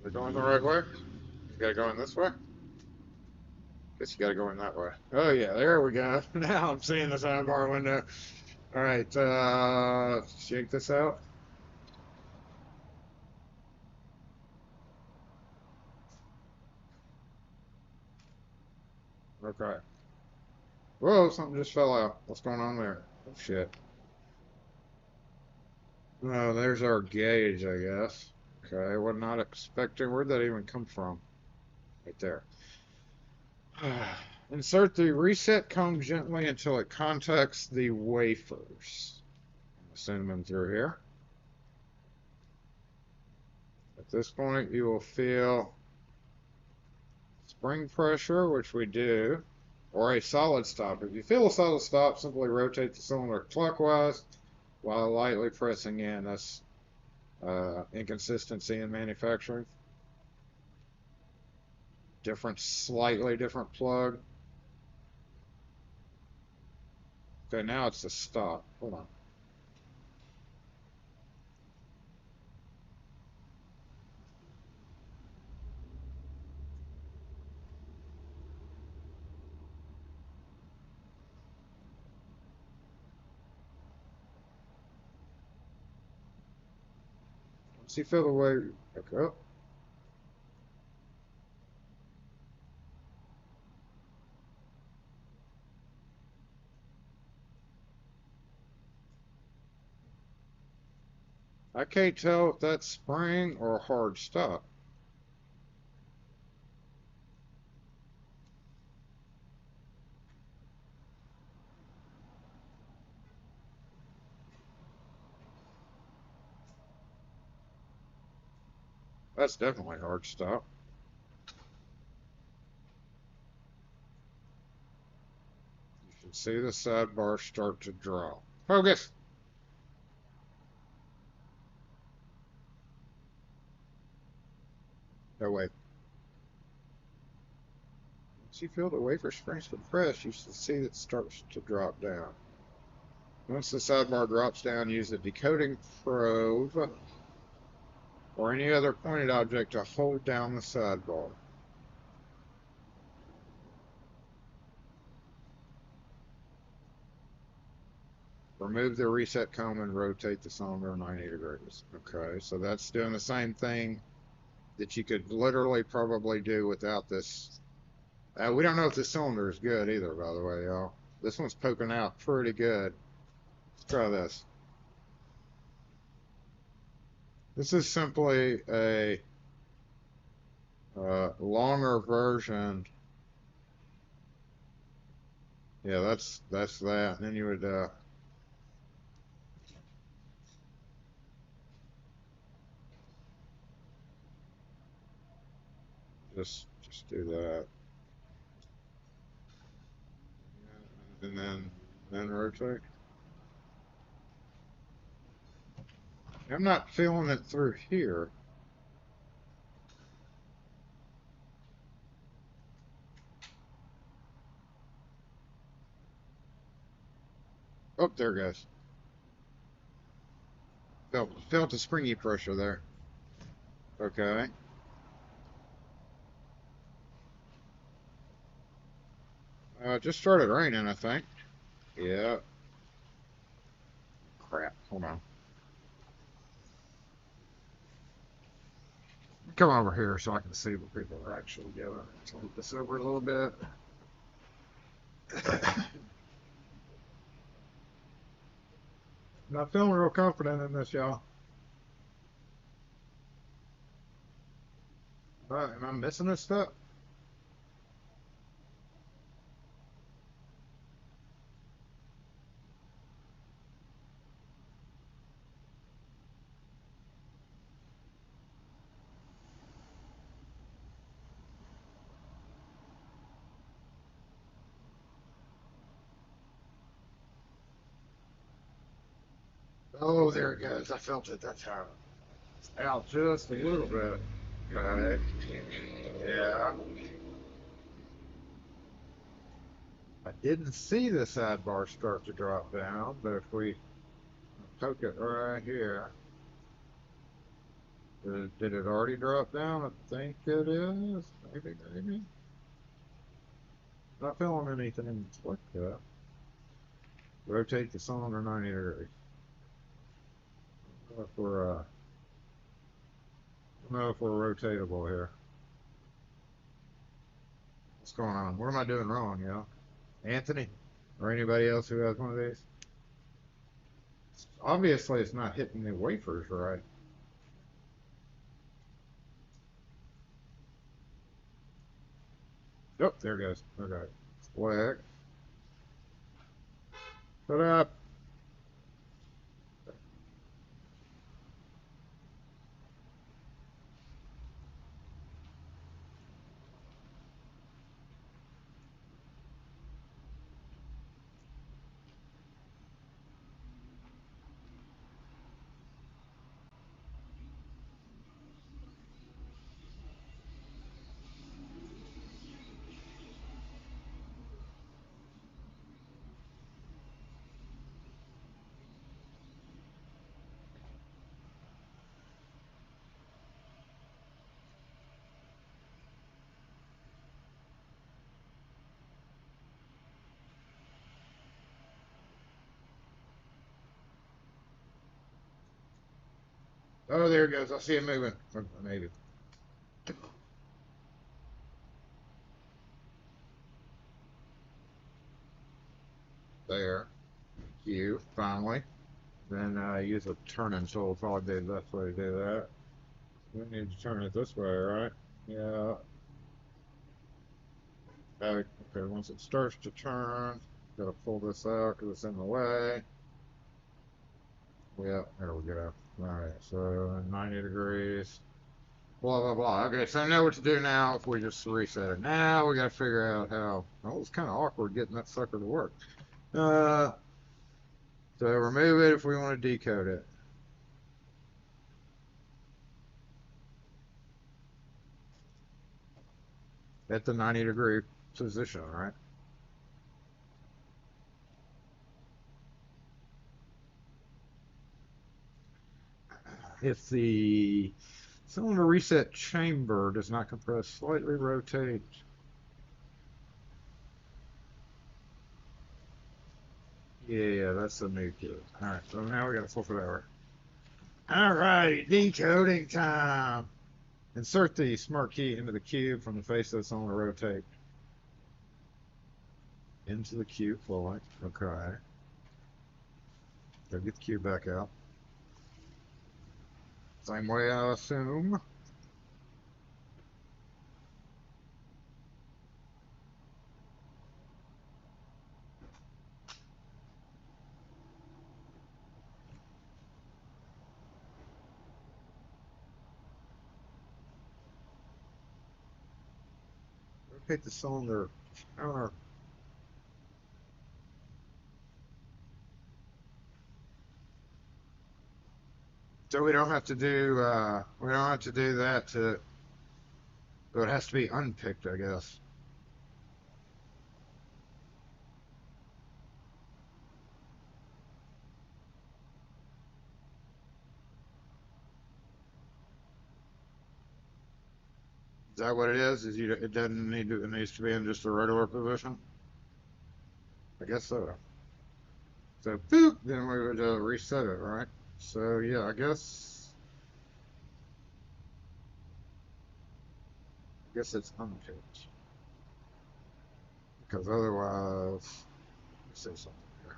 We're going the right way? You gotta go in this way? Guess you gotta go in that way. Oh yeah, there we go. Now I'm seeing the sidebar window. All right, shake this out. Okay. Whoa, something just fell out. What's going on there? Oh, shit. Oh, there's our gauge, I guess. Okay, was not expecting. Where'd that even come from? Right there. Insert the reset comb gently until it contacts the wafers. Send them through here. At this point, you will feel spring pressure, which we do, or a solid stop. If you feel a solid stop, simply rotate the cylinder clockwise while lightly pressing in. That's inconsistency in manufacturing. Slightly different plug. Okay, now it's the stop. Hold on. Once you feel the way, okay. I can't tell if that's spring or a hard stop. That's definitely hard stop. You should see the sidebar start to draw. Focus! No, wait. Once you feel the wafer springs compress, you should see it starts to drop down. Once the sidebar drops down, use a decoding probe or any other pointed object to hold down the sidebar. Remove the reset comb and rotate the cylinder 90 degrees. Okay, so that's doing the same thing that you could literally probably do without this. We don't know if this cylinder is good either, by the way, y'all. This one's poking out pretty good. Let's try this. This is simply a longer version. Yeah, that's that. And then you would just do that, and then rotate. I'm not feeling it through here. Oh, there it goes. Felt the springy pressure there. Okay. It just started raining, I think. Yeah. Crap. Hold on. Come over here so I can see what people are actually doing. Let's move this over a little bit. Not feeling real confident in this, y'all. Am I missing this stuff? Oh, there it goes. I felt it that time. It's out just a little bit. Okay. Yeah. I didn't see the sidebar start to drop down, but if we poke it right here, did it already drop down? I think it is. Maybe. Not feeling anything like that. Rotate the cylinder 90 degrees. I don't know if we're rotatable here. Let's going on? What am I doing wrong, y'all? Anthony? Or anybody else who has one of these? Obviously, it's not hitting the wafers right. Oh, there it goes. Okay. Click. Put up. Oh, there it goes. I see it moving. Maybe. There. Q, finally. Then use a turning tool. Probably the best way to do that. We need to turn it this way, right? Yeah. Okay, once it starts to turn, gotta pull this out because it's in the way. Yeah, there we go. Alright, so 90 degrees. Blah, blah, blah. Okay, so I know what to do now if we just reset it. Now we gotta figure out how. Oh, it's kind of awkward getting that sucker to work. So remove it if we want to decode it. At the 90-degree position, right? If the cylinder reset chamber does not compress, slightly rotate. Yeah, that's the new key. Alright, so now we gotta flip it over. Alright, decoding time. Insert the smart key into the cube from the face of the cylinder rotate. Into the cube fully. Okay. Go get the cube back out. Same way, I assume. Rotate the cylinder counter. So we don't have to do that to. So it has to be unpicked, I guess. Is that what it is? It doesn't need to. It needs to be in just the regular position. I guess so. So boop, then we would reset it, right? So yeah, I guess it's unpicked because otherwise, let's say something here.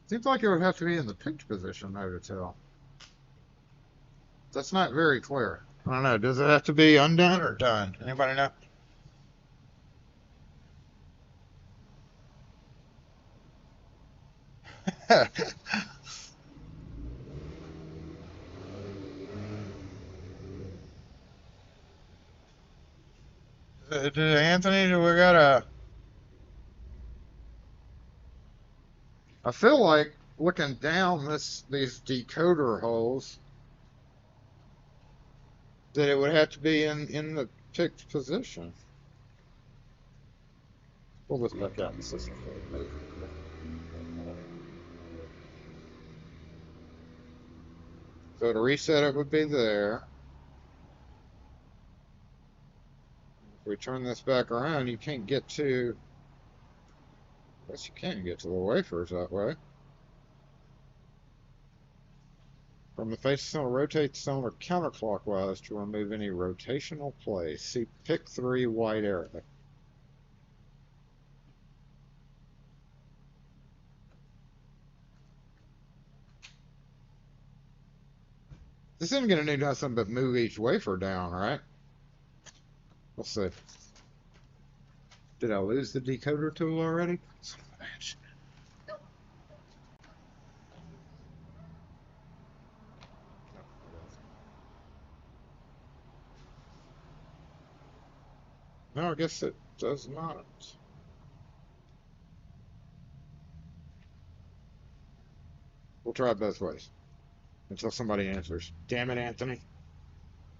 Seems like it would have to be in the picked position though to tell. That's not very clear. I don't know. Does it have to be undone or done? Anybody know? Anthony, do we got a? I feel like looking down these decoder holes that it would have to be in the picked position. Pull this back out in the system. So to reset it would be there. If we turn this back around, you can't get to. I guess you can get to the wafers that way. From the face of the cylinder, rotate the cylinder counterclockwise to remove any rotational play. See pick 3 white arrow. This isn't going to do nothing but move each wafer down, right? Let's see. Did I lose the decoder tool already? Son of a bitch. No, I guess it does not. We'll try it both ways until somebody answers. Damn it, Anthony.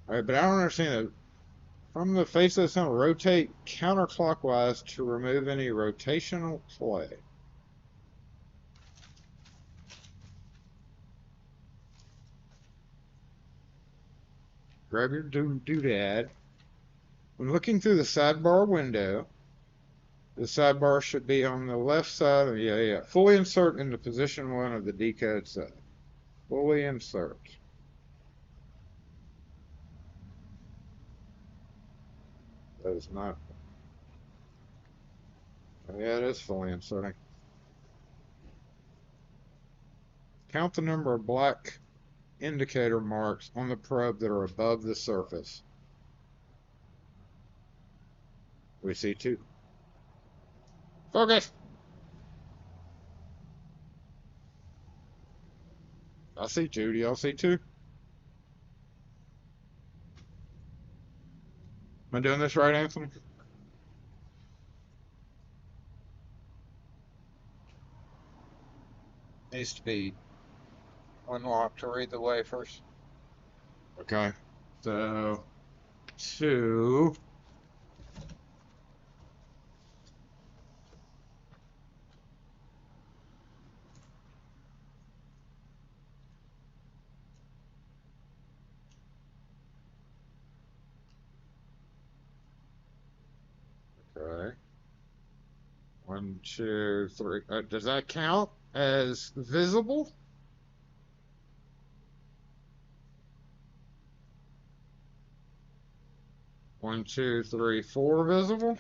All right, but I don't understand that. From the face of the cylinder, rotate counterclockwise to remove any rotational play. Grab your doodad. When looking through the sidebar window, the sidebar should be on the left side of, fully insert into position 1 of the decode side. Fully insert. That is not. Oh, yeah, it is fully inserting. Count the number of black indicator marks on the probe that are above the surface. We see 2. Focus! I see 2. Do y'all see 2? Am I doing this right, Anthony? Needs to be unlocked to read the wafers. Okay. So, 2. Okay. 1, 2, 3. Does that count as visible? One, 2, 3, 4 visible.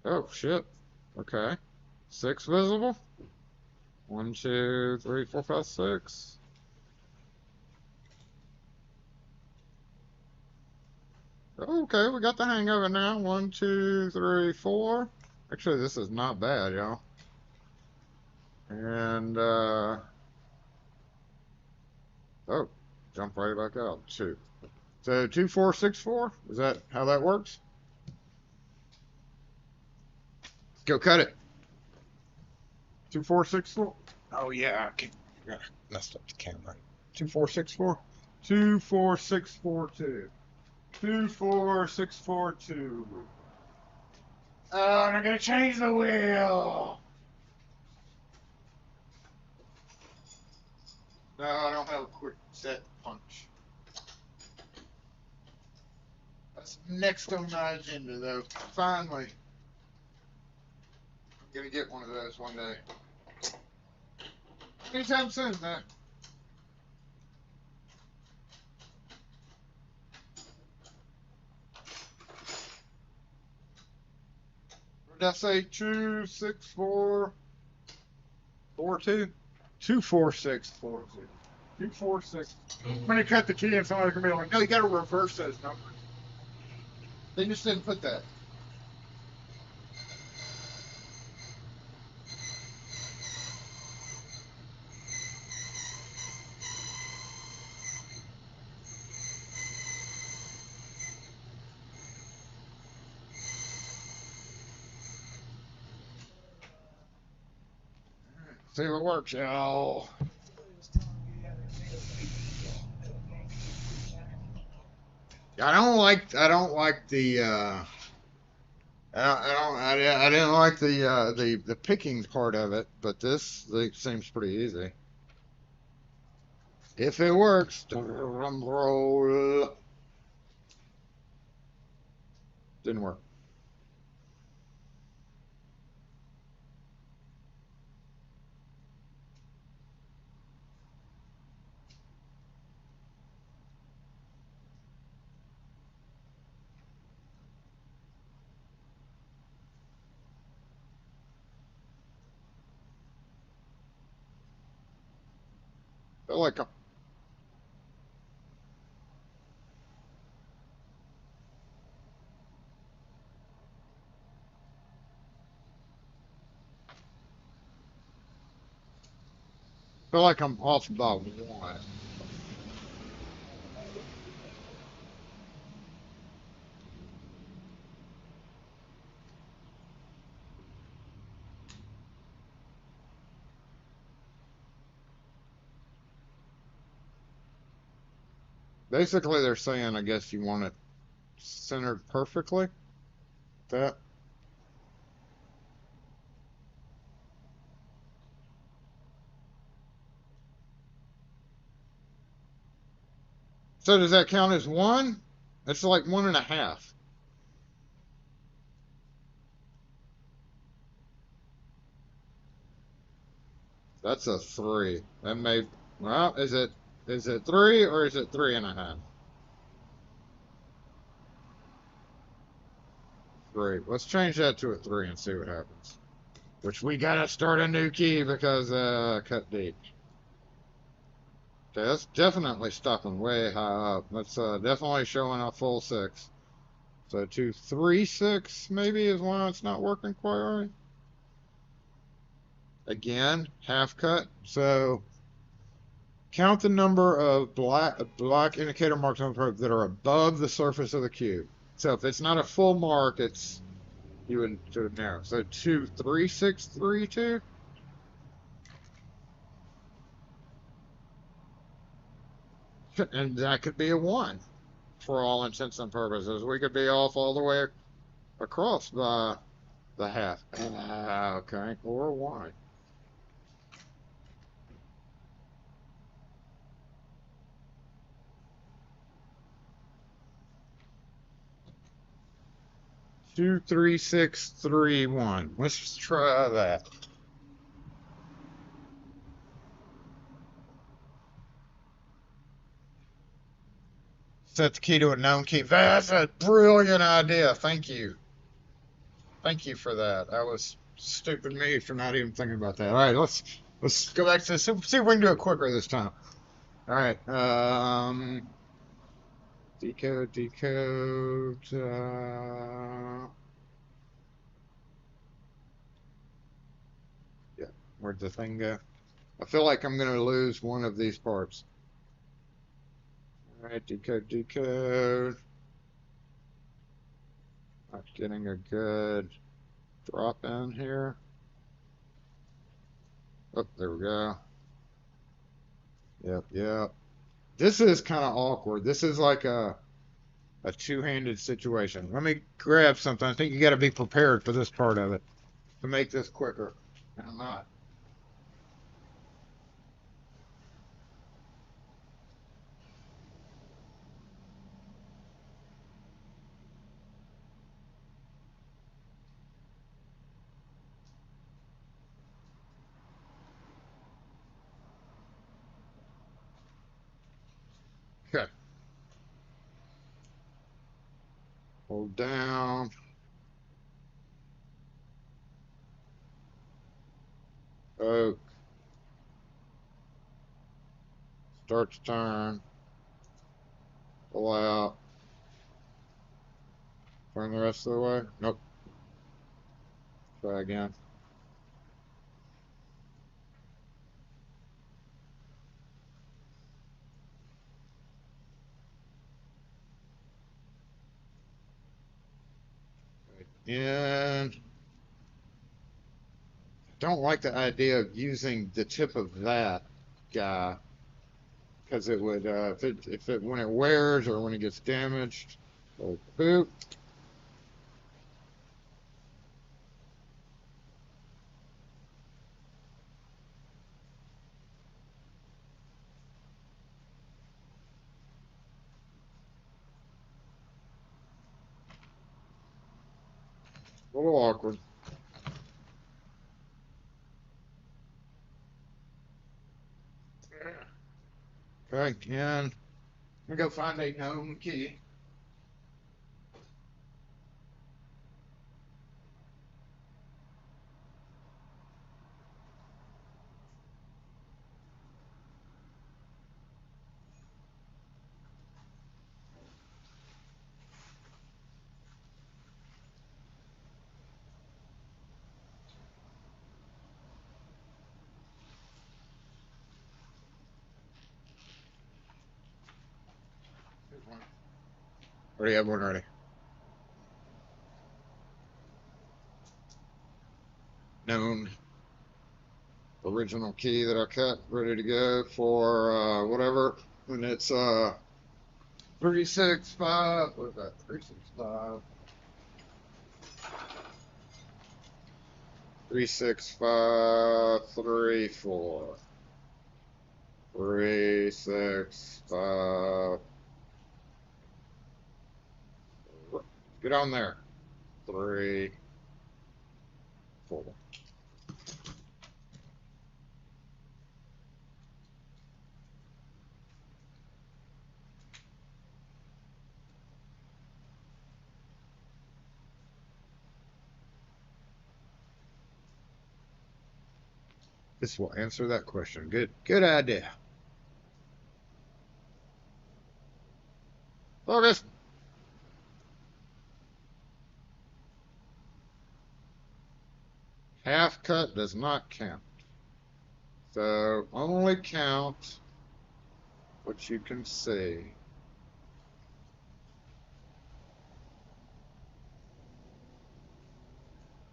Oh shit. Okay. 6 visible. 1, 2, 3, 4, 5, 6. Okay, we got the hang of it now. 1, 2, 3, 4. Actually, this is not bad, y'all. And, oh, jump right back out. 2. So, 2, 4, 6, 4? Is that how that works? Go cut it. 2, 4, 6, 4? Oh, yeah, I messed up the camera. 2, 4, 6, 4? 2, 4, 6, 4, 2. 2, 4, 6, 4, 2. Oh, and I'm gonna change the wheel. No, I don't have a quick set punch. That's next on my agenda, though. Finally, I'm gonna get one of those one day. Anytime soon, man. Did I say 2, 6, 4, 4, 2? 2, 4, 6, 4, 2. 2, 4, 6. I'm gonna cut the key and somebody's gonna be like, no, you gotta reverse those numbers. They just didn't put that. See what works, y'all. I don't like the I didn't like the picking part of it, but this seems pretty easy. If it works, drum roll. Didn't work. feel like I'm off by one. Basically, they're saying, I guess you want it centered perfectly. That. So does that count as one? It's like 1.5. That's a 3. That may, well, is it 3 or is it 3.5? 3. Let's change that to a 3 and see what happens. Which we gotta start a new key because cut deep. Okay, that's definitely stopping way high up. That's definitely showing a full 6. So 2, 3, 6 maybe is why it's not working quite right. Again, half cut. So count the number of black indicator marks on the probe that are above the surface of the cube. So if it's not a full mark, it's you would do it narrow. So 2, 3, 6, 3, 2. And that could be a 1 for all intents and purposes. We could be off all the way across the half. Okay, or a 1. Two, 3, 6, 3, 1. Let's try that. Set the key to a known key. That's a brilliant idea. Thank you. Thank you for that. That was stupid me for not even thinking about that. All right, let's go back to this. See if we can do it quicker this time. All right. Decode. Yeah. Where'd the thing go? I feel like I'm gonna lose one of these parts. All right. Decode. Not getting a good drop in here. Oh, there we go. Yep. This is kind of awkward. This is like a two-handed situation. Let me grab something. I think you got to be prepared for this part of it to make this quicker. I'm not. Okay. Hold down. Oak. Start to turn. Pull out. Turn the rest of the way. Nope. Try again. And don't like the idea of using the tip of that guy because it would if it when it wears or when it gets damaged. So boop. A little awkward. Okay, and I'm gonna go find a known key. Or do you have one ready? Known original key that I cut, ready to go for whatever. And it's 365. What is that? 365. 36534. 365. Get on there. 3, 4. This will answer that question. Good idea. Focus. Half cut does not count. So only count what you can see.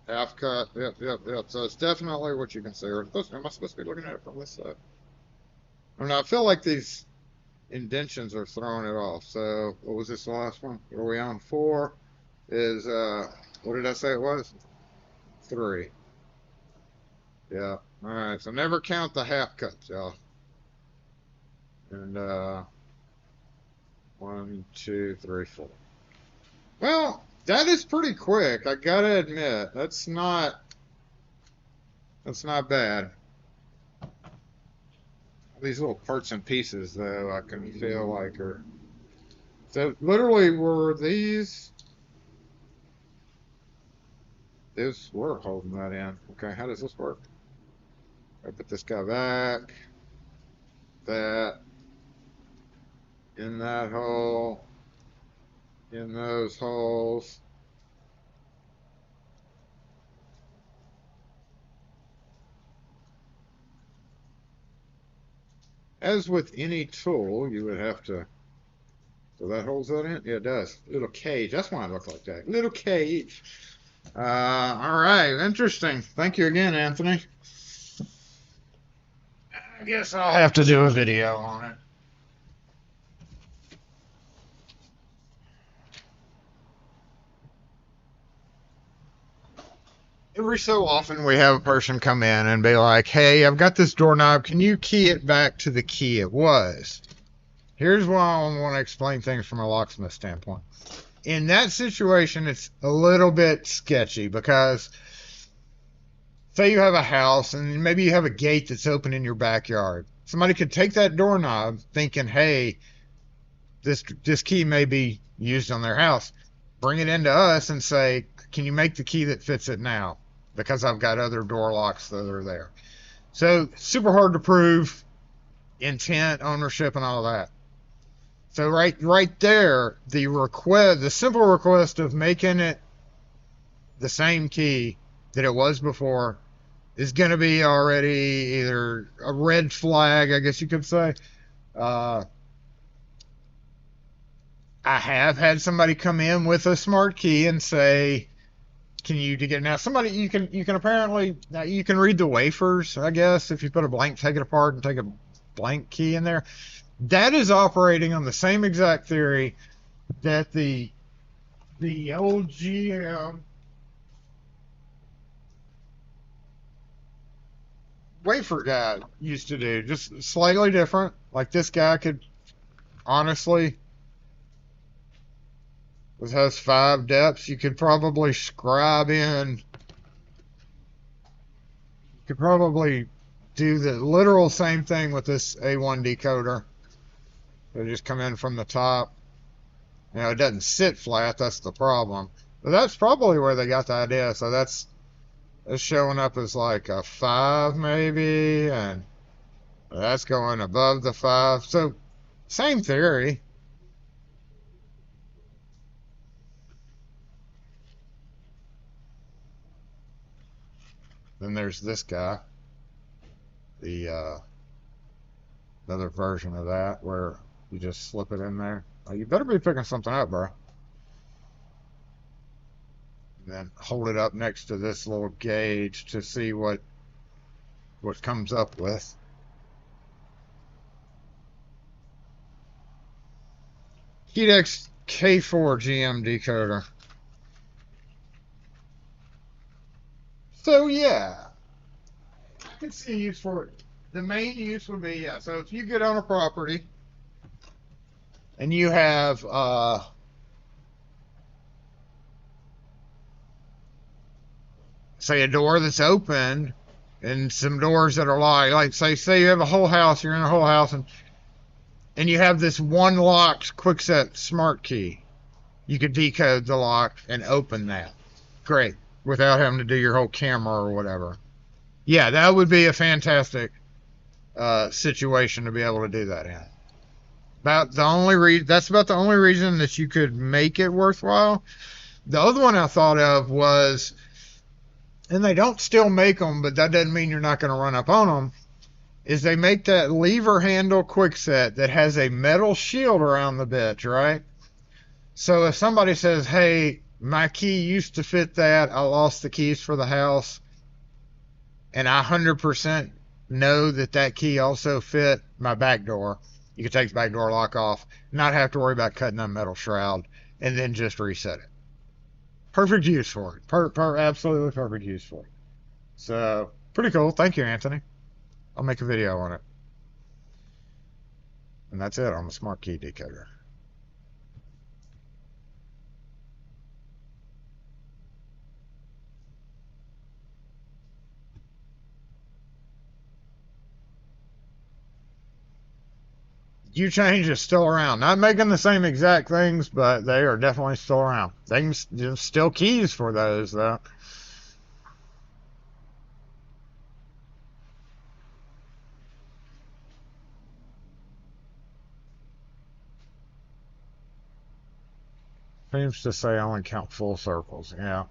Half cut, yep. So it's definitely what you can see. Or am I supposed to be looking at it from this side? I don't know, I feel like these indentions are throwing it off. So what was this last one? What are we on? 4 is, what did I say it was? 3. Yeah. All right. So never count the half cuts, y'all. And 1, 2, 3, 4. Well, that is pretty quick. I gotta admit, that's not bad. These little parts and pieces, though, I can feel like are. So literally, were these? We're holding that in. Okay, how does this work? I put this guy back. That in that hole. In those holes. As with any tool, you would have to. So that holds that in? Yeah, it does. Little cage. That's why it looked like that. Little cage. All right. Interesting. Thank you again, Anthony. I guess I'll have to do a video on it. Every so often we have a person come in and be like, hey, I've got this doorknob. Can you key it back to the key it was? Here's why I want to explain things from a locksmith standpoint. In that situation, it's a little bit sketchy because say you have a house and maybe you have a gate that's open in your backyard. Somebody could take that doorknob thinking, hey, this key may be used on their house. Bring it into us and say, can you make the key that fits it now? Because I've got other door locks that are there. So super hard to prove intent, ownership, and all that. So right there, the simple request of making it the same key that it was before is going to be already either a red flag, I guess you could say. I have had somebody come in with a smart key and say, can you get now somebody you can apparently now you can read the wafers, I guess, if you put a blank, take it apart and take a blank key in there. That is operating on the same exact theory that the old GM wafer guy used to do, just slightly different. Like this guy could honestly, this has 5 depths. You could probably scribe in. You could probably do the literal same thing with this A1 decoder. They just come in from the top. You know, it doesn't sit flat. That's the problem. But that's probably where they got the idea. So that's showing up as like a 5 maybe, and that's going above the 5. So same theory. Then there's this guy, the another version of that where you just slip it in there. You better be picking something up, bro. And then hold it up next to this little gauge to see what comes up with. Hedex K4 GM decoder. So yeah, I can see a use for it. The main use would be, yeah, so if you get on a property and you have say a door that's open and some doors that are locked, like say you have a whole house, you're in a whole house, and you have this one locked quickset smart key. You could decode the lock and open that. Great. Without having to do your whole camera or whatever. Yeah, that would be a fantastic situation to be able to do that in. That's about the only reason that you could make it worthwhile. The other one I thought of was, and they don't still make them, but that doesn't mean you're not going to run up on them, is they make that lever handle quickset that has a metal shield around the bitch, right? So if somebody says, hey, my key used to fit that, I lost the keys for the house, and I 100% know that key also fit my back door, you can take the back door lock off, not have to worry about cutting that metal shroud, and then just reset it. Perfect use for it. Absolutely perfect use for it. So, pretty cool. Thank you, Anthony. I'll make a video on it. And that's it on the smart key decoder. U-Change is still around. Not making the same exact things, but they are definitely still around. There's still keys for those, though. Seems to say I only count full circles, yeah.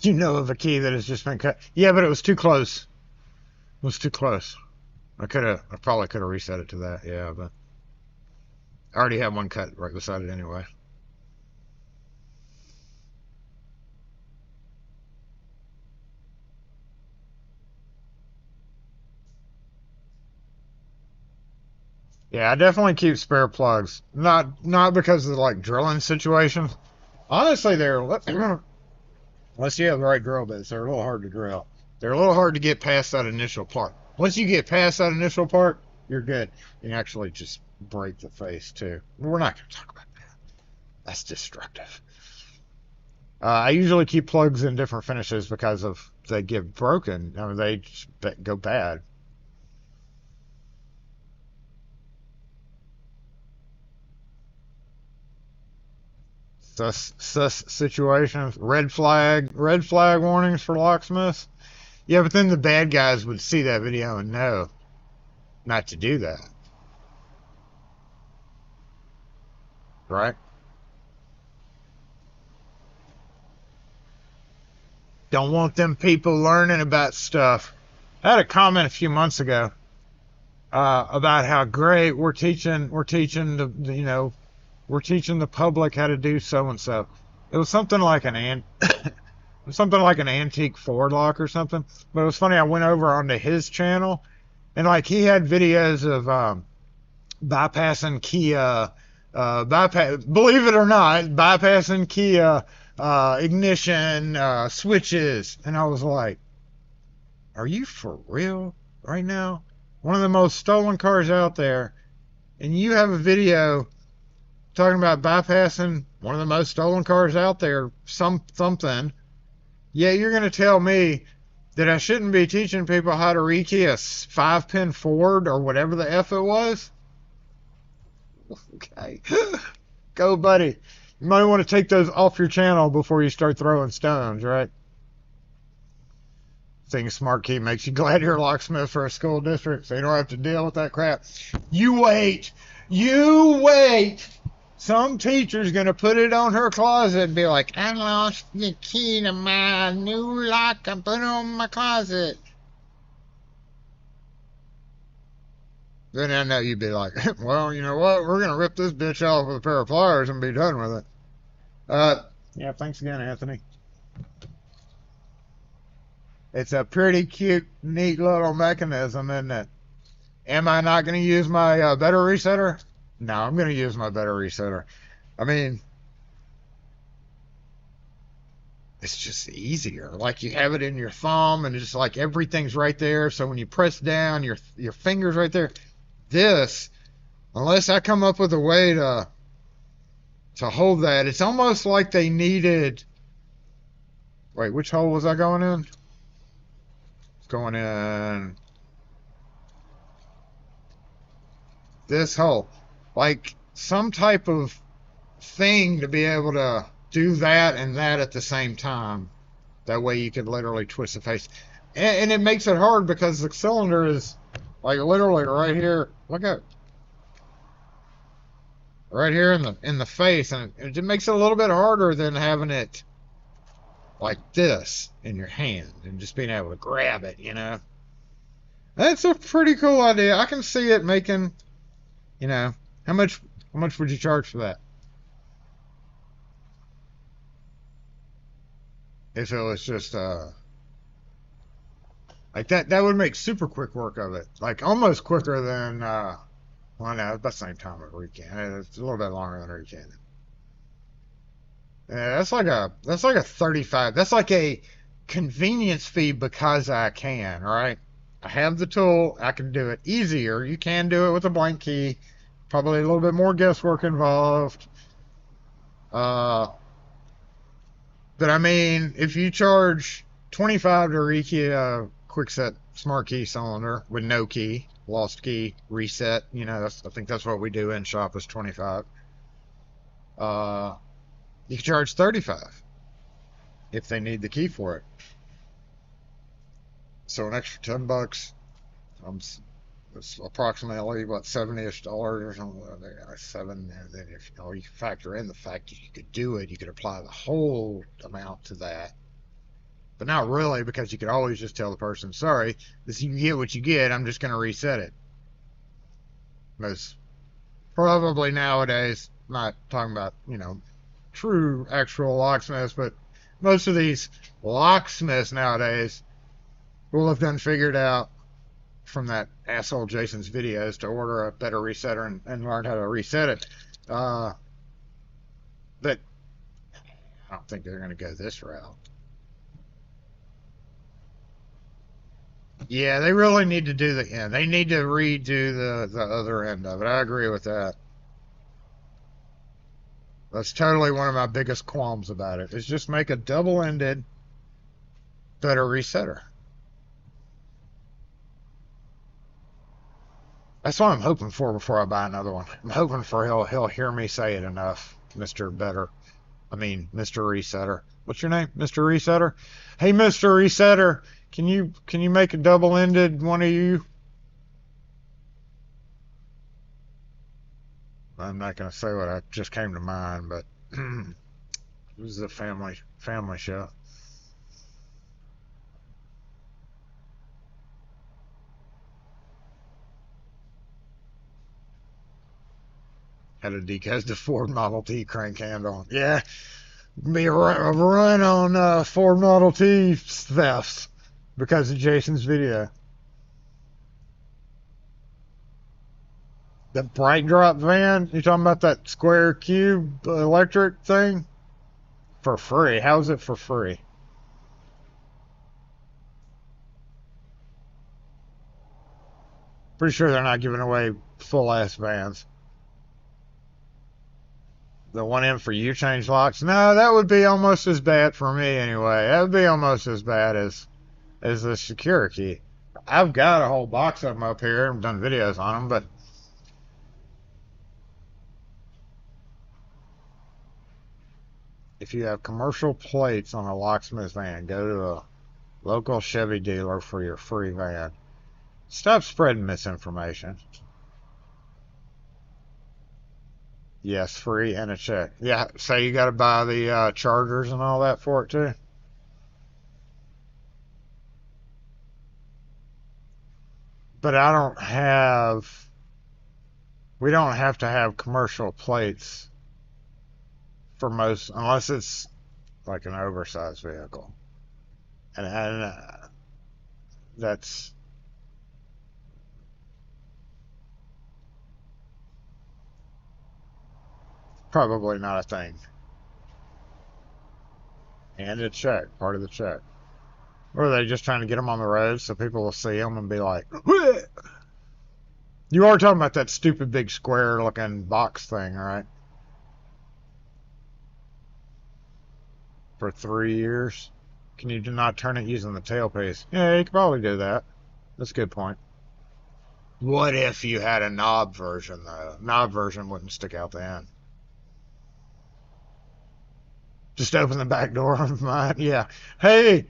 You know of a key that has just been cut? Yeah, but it was too close. It was too close. I probably could have reset it to that, yeah, but I already have one cut right beside it anyway. Yeah, I definitely keep spare plugs. Not because of the like drilling situation. Honestly, unless you have the right drill bits, they're a little hard to drill. They're a little hard to get past that initial part. Once you get past that initial part, you're good. You can actually just break the face too. We're not going to talk about that. That's destructive. I usually keep plugs in different finishes because of they get broken. I mean, they just go bad. Sus situations. Red flag warnings for locksmiths. Yeah, but then the bad guys would see that video and know not to do that. Right? Don't want them people learning about stuff. I had a comment a few months ago about how great we're teaching the public how to do so and so. It was something like an antique Ford lock or something. But it was funny. I went over onto his channel, and like he had videos of bypassing Kia, believe it or not, bypassing Kia ignition switches, and I was like, "Are you for real right now? One of the most stolen cars out there, and you have a video talking about bypassing one of the most stolen cars out there, something. Yeah, you're going to tell me that I shouldn't be teaching people how to rekey a 5-pin Ford or whatever the F it was? Okay. Go, buddy. You might want to take those off your channel before you start throwing stones, right? Think Smart Key makes you glad you're a locksmith for a school district, so you don't have to deal with that crap. You wait. You wait. Some teacher's going to put it on her closet and be like, I lost the key to my new lock I put on my closet. Then I know you'd be like, well, you know what? We're going to rip this bitch off with a pair of pliers and be done with it. Yeah, thanks again, Anthony. It's a pretty cute, neat little mechanism, isn't it? Am I not going to use my battery resetter? No, I'm going to use my battery resetter. I mean, it's just easier. Like you have it in your thumb, and it's just like everything's right there. So when you press down, your finger's right there. This, unless I come up with a way to hold that, it's almost like they needed. Wait, which hole was I going in? Going in this hole, like some type of thing to be able to do that and that at the same time. That way you could literally twist the face, and it makes it hard because the cylinder is like literally right here. Look at right here in the face, and it makes it a little bit harder than having it like this in your hand and just being able to grab it, you know. That's a pretty cool idea. I can see it making, you know, how much would you charge for that? If it was just like that would make super quick work of it. Like almost quicker than well, no, about the same time as weekend. It's a little bit longer than weekend. Yeah, that's like a 35. That's like a convenience fee because I can, right? I have the tool. I can do it easier. You can do it with a blank key. Probably a little bit more guesswork involved. But I mean, if you charge 25 to rekey a quickset smart key cylinder with no key, lost key, reset, you know, I think that's what we do in shop is 25. You can charge 35 if they need the key for it. So an extra $10, it's approximately what $70-ish or something. Seven, and then if you factor in the fact that you could do it, you could apply the whole amount to that, but not really because you could always just tell the person, sorry, this you get what you get. I'm just going to reset it. Most probably nowadays, not talking about true actual locksmiths, but most of these locksmiths nowadays will have done figured out from that asshole Jason's videos to order a better resetter and learn how to reset it. But I don't think they're going to go this route. Yeah, they really need to do they need to redo the other end of it. I agree with that. That's totally one of my biggest qualms about it, is just make a double-ended better resetter. That's what I'm hoping for before I buy another one. I'm hoping for he'll hear me say it enough, Mr. Resetter. What's your name, Mr. Resetter? Hey, Mr. Resetter, can you make a double-ended one of you? I'm not gonna say what just came to mind, but this is a family show. Had to decode the Ford Model T crank handle. Yeah, be a run on Ford Model T thefts because of Jason's video. The bright drop van? You talking about that square cube electric thing? For free? How's it for free? Pretty sure they're not giving away full ass vans. The one in for you change locks? No, that would be almost as bad for me anyway. That would be almost as bad as the security. I've got a whole box of them up here. I've done videos on them, but if you have commercial plates on a locksmith van, go to Local Chevy dealer for your free van. Stop spreading misinformation. Yes, free and a check. Yeah, so you got to buy the chargers and all that for it too? But I don't have... We don't have to have commercial plates for most... Unless it's like an oversized vehicle. And that's... probably not a thing. And a check, part of the check. Or are they just trying to get them on the road so people will see them and be like, "Wah!" You are talking about that stupid big square looking box thing, right? For 3 years? Can you not turn it using the tailpiece? Yeah, you could probably do that. That's a good point. What if you had a knob version, though? Knob version wouldn't stick out the end. Just open the back door of mine. Yeah. Hey!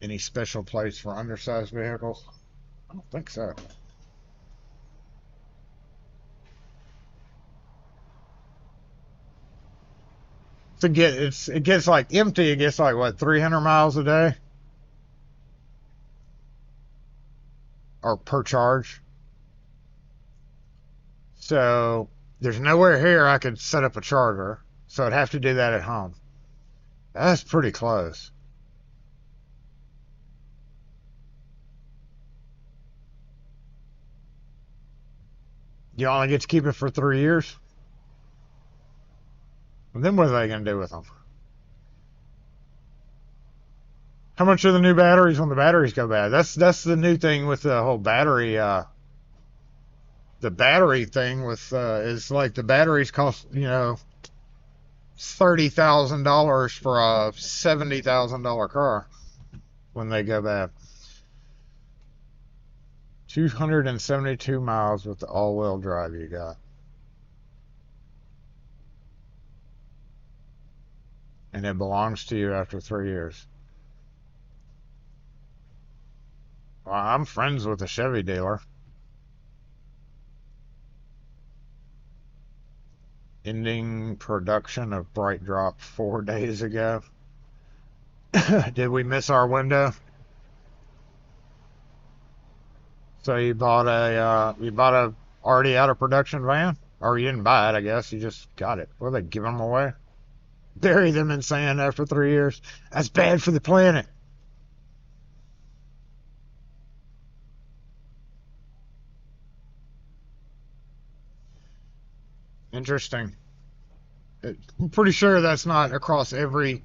Any special plates for undersized vehicles? I don't think so. It gets like empty. It gets like what, 300 miles a day, or per charge. So there's nowhere here I could set up a charger. So I'd have to do that at home. That's pretty close. You only get to keep it for 3 years? And then what are they going to do with them? How much are the new batteries when the batteries go bad? That's the new thing with the whole battery. The battery thing with is like the batteries cost $30,000 for a $70,000 car when they go bad. 272 miles with the all-wheel drive you got. And it belongs to you after 3 years. Well, I'm friends with a Chevy dealer. Ending production of Bright Drop 4 days ago. Did we miss our window? So you bought a already out of production van? Or you didn't buy it, I guess. You just got it. Well, they give them away? Bury them in sand after 3 years. That's bad for the planet. Interesting. I'm pretty sure that's not across every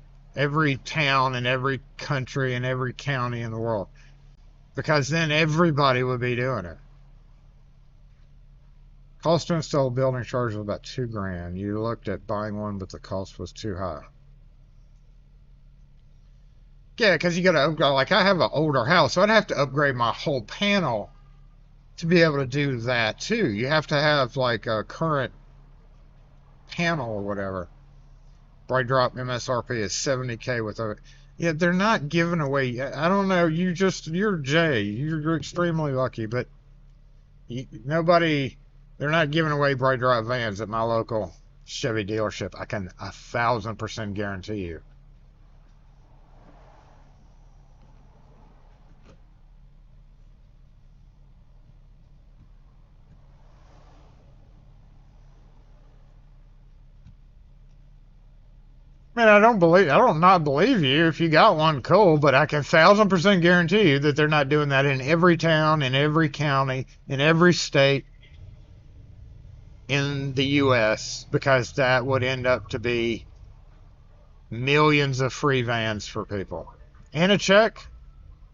town and every country and every county in the world. Because then everybody would be doing it. Cost to install a building charge was about $2,000. You looked at buying one, but the cost was too high. Yeah, because you got to upgrade. Like I have an older house, so I'd have to upgrade my whole panel to be able to do that too. You have to have like a current panel or whatever. Bright Drop MSRP is $70K with a... Yeah, they're not giving away... I don't know, you're Jay. You're extremely lucky, but nobody... They're not giving away Bright Drop vans at my local Chevy dealership. I can 1,000% guarantee you. Man, I don't not believe you. If you got one, cool, but I can 1,000% guarantee you that they're not doing that in every town, in every county, in every state in the U.S., because that would end up to be millions of free vans for people. And a check,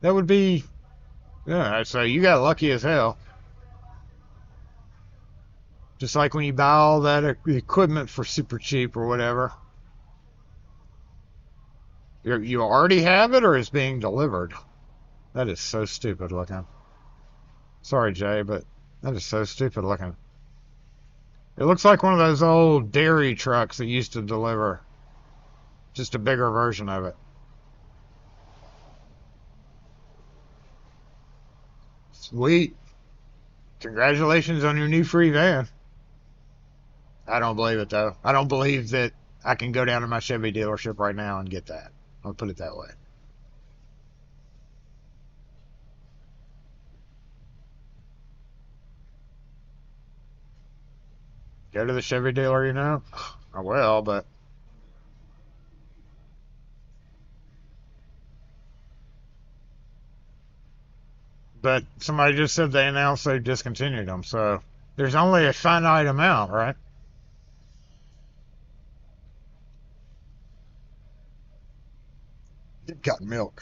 that would be, yeah, so you got lucky as hell. Just like when you buy all that equipment for super cheap or whatever. You already have it, or it's being delivered? That is so stupid looking. Sorry, Jay, but That is so stupid looking. It looks like one of those old dairy trucks that used to deliver. Just a bigger version of it. Sweet. Congratulations on your new free van. I don't believe it, though. I don't believe that I can go down to my Chevy dealership right now and get that. I'll put it that way. Go to the Chevy dealer, you know? I will, but... But somebody just said they announced they discontinued them, so... There's only a finite amount, right? It got milk.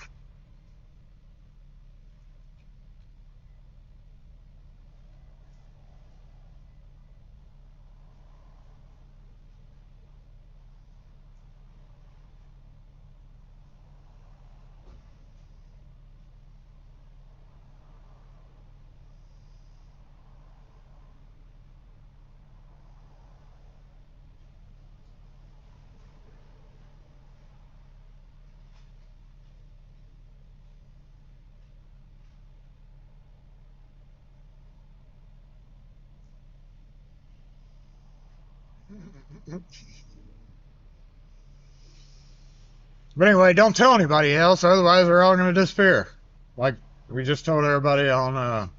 But anyway, don't tell anybody else, otherwise they're all going to disappear. Like we just told everybody on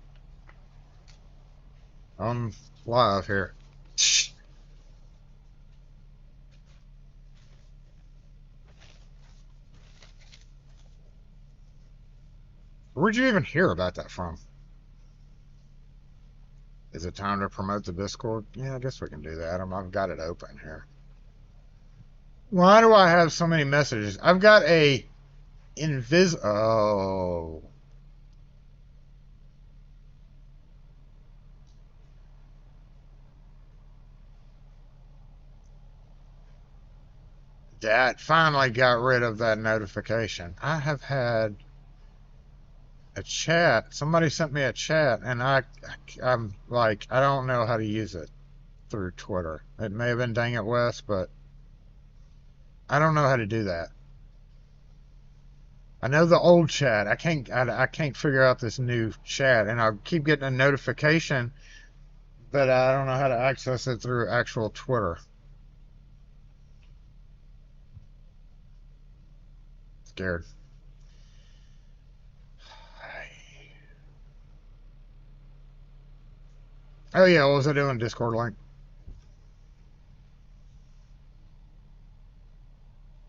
live here. Where'd you even hear about that from? Is it time to promote the Discord? Yeah, I guess we can do that. I've got it open here. Why do I have so many messages? I've got a oh. That finally got rid of that notification. I have had a chat. Somebody sent me a chat, and I'm like, I don't know how to use it through Twitter. It may have been Dang It Wes, but I don't know how to do that. I know the old chat. I can't figure out this new chat, and I'll keep getting a notification, but I don't know how to access it through actual Twitter. Scared. Oh yeah, what was I doing? Discord link.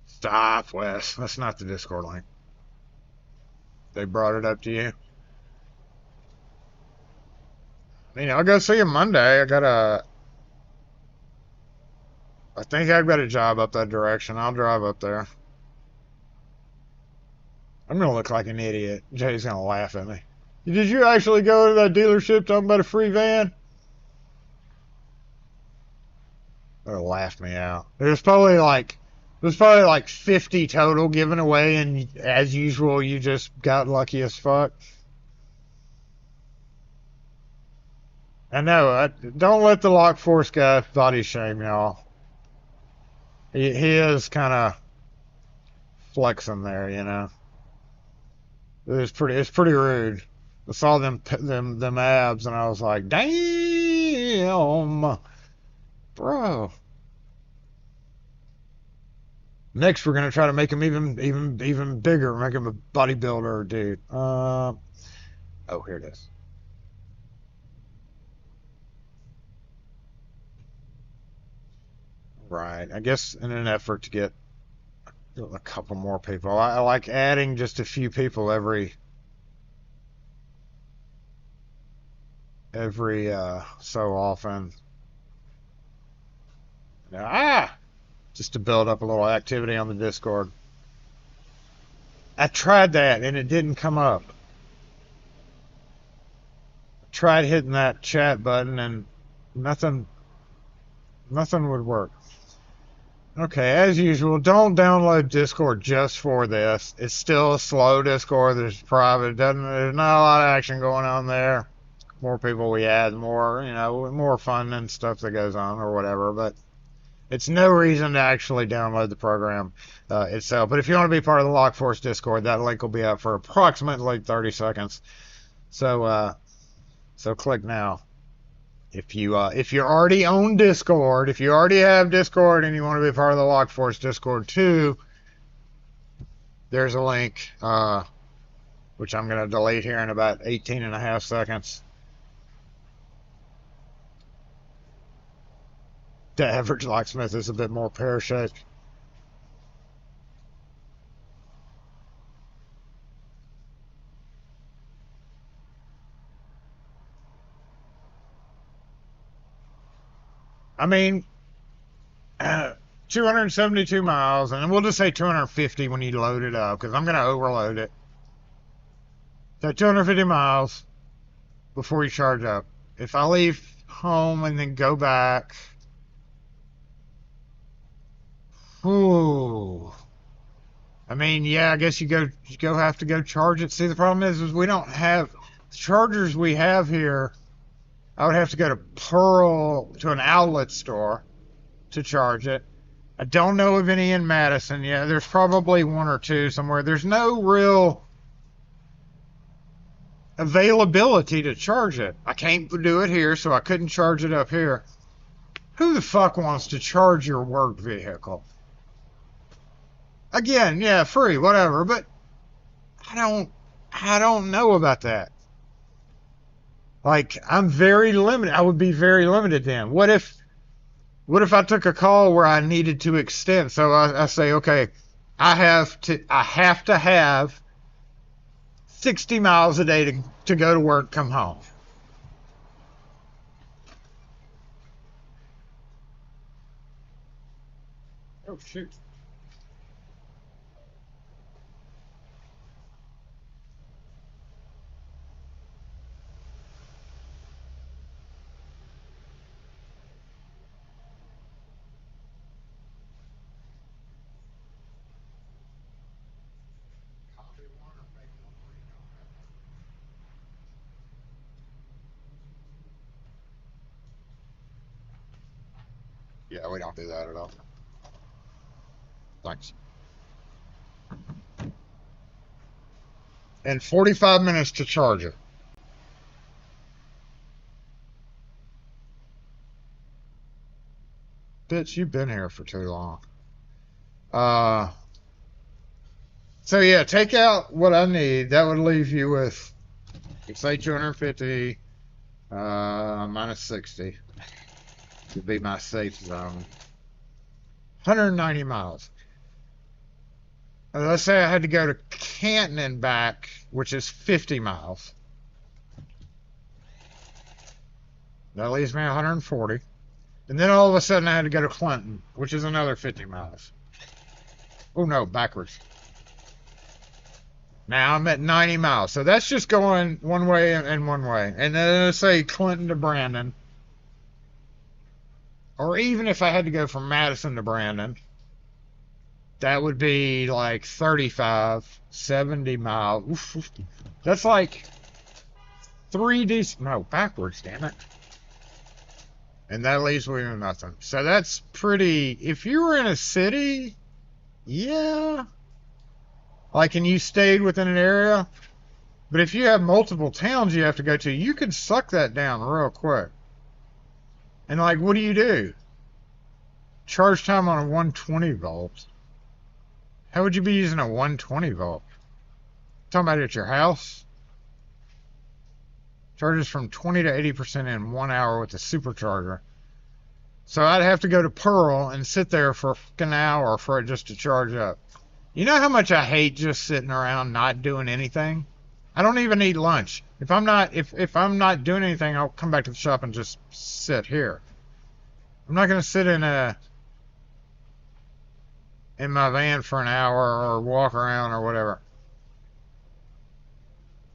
Stop, Wes. That's not the Discord link. They brought it up to you. I mean, I'll go see you Monday. I think I've got a job up that direction. I'll drive up there. I'm gonna look like an idiot. Jay's gonna laugh at me. Did you actually go to that dealership talking about a free van? They'll laugh me out. There's probably like 50 total given away, and as usual, you just got lucky as fuck. I know. Don't let the Lock Force guy body shame y'all. He is kind of flexing there, you know. It's pretty rude. I saw them abs, and I was like, damn, bro. Next, we're gonna try to make him even bigger, make him a bodybuilder, dude. Oh, here it is. Right. I guess in an effort to get a couple more people, I like adding just a few people every so often. Just to build up a little activity on the Discord. I tried that and it didn't come up. I tried hitting that chat button and nothing would work. Okay, as usual, don't download Discord just for this. It's still a slow Discord. There's private. There's not a lot of action going on there. more people we add, more, you know, more fun and stuff that goes on or whatever. But it's no reason to actually download the program itself. But if you want to be part of the LockForce Discord, that link will be up for approximately 30 seconds. So click now. If you're already on Discord, if you already have Discord and you want to be part of the LockForce Discord too, there's a link, which I'm going to delete here in about 18 and a half seconds. The average locksmith is a bit more pear-shaped. I mean, 272 miles, and we'll just say 250 when you load it up, because I'm going to overload it. So 250 miles before you charge up. If I leave home and then go back, ooh, I mean, yeah, I guess you have to go charge it. See, the problem is we don't have the chargers we have here. I would have to go to Pearl, to an outlet store to charge it. I don't know of any in Madison. Yeah, there's probably one or two somewhere. There's no real availability to charge it. I can't do it here, so I couldn't charge it up here. Who the fuck wants to charge your work vehicle? Again, yeah, free, whatever, but I don't know about that. Like, I'm very limited. I would be very limited then. What if I took a call where I needed to extend? So I say, okay, I have to have 60 miles a day to go to work, come home. Oh, shoot. Yeah, we don't do that at all. Thanks. And 45 minutes to charge it. Bitch, you've been here for too long. So yeah, take out what I need. That would leave you with, say, 250 minus 60 would be my safe zone. 190 miles. Let's say I had to go to Canton and back, which is 50 miles. That leaves me 140. And then all of a sudden I had to go to Clinton, which is another 50 miles. Oh no, backwards. Now I'm at 90 miles. So that's just going one way and one way. And then let's say Clinton to Brandon. Or even if I had to go from Madison to Brandon, that would be like 35, 70 miles. Oof. That's like 3D. No, backwards, damn it. And that leaves me with nothing. So that's pretty. If you were in a city, yeah. Like, and you stayed within an area. But if you have multiple towns you have to go to, you could suck that down real quick. And like, what do? Charge time on a 120 volt. How would you be using a 120 volt? Talking about at your house? Charges from 20 to 80% in 1 hour with the supercharger. So I'd have to go to Pearl and sit there for an hour for it just to charge up. You know how much I hate just sitting around not doing anything? I don't even eat lunch. If I'm not doing anything, I'll come back to the shop and just sit here. I'm not going to sit in my van for an hour or walk around or whatever.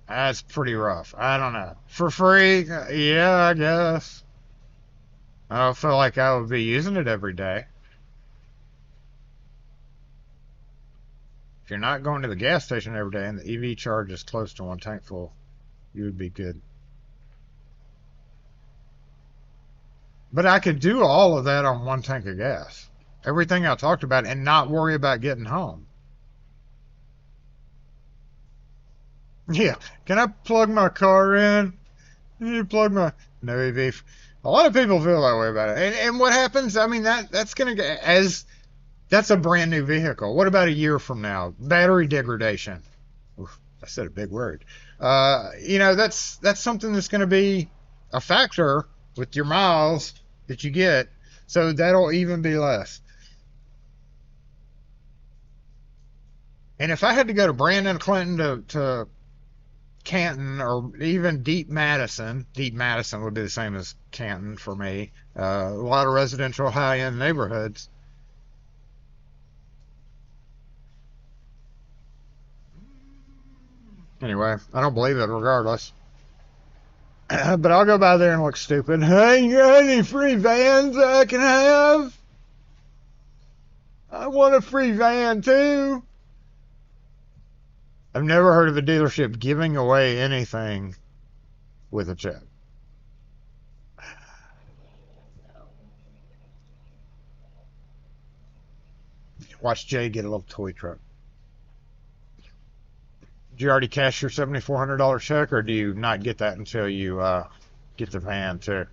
That's pretty rough. I don't know. For free? Yeah, I guess. I don't feel like I would be using it every day. If you're not going to the gas station every day and the EV charge is close to one tank full, you would be good. But I could do all of that on one tank of gas. Everything I talked about and not worry about getting home. Yeah. Can I plug my car in? You plug my no EV. A lot of people feel that way about it. And what happens? I mean that's gonna get as that's a brand new vehicle. What about a year from now? Battery degradation. Oof, I said a big word. That's something that's gonna be a factor with your miles that you get. So that'll even be less. And if I had to go to Brandon Clinton to Canton or even Deep Madison would be the same as Canton for me. A lot of residential high-end neighborhoods. Anyway, I don't believe it regardless. But I'll go by there and look stupid. Hey, you got any free vans I can have? I want a free van too. I've never heard of a dealership giving away anything with a check. Watch Jay get a little toy truck. Did you already cash your $7,400 check, or do you not get that until you get the van too?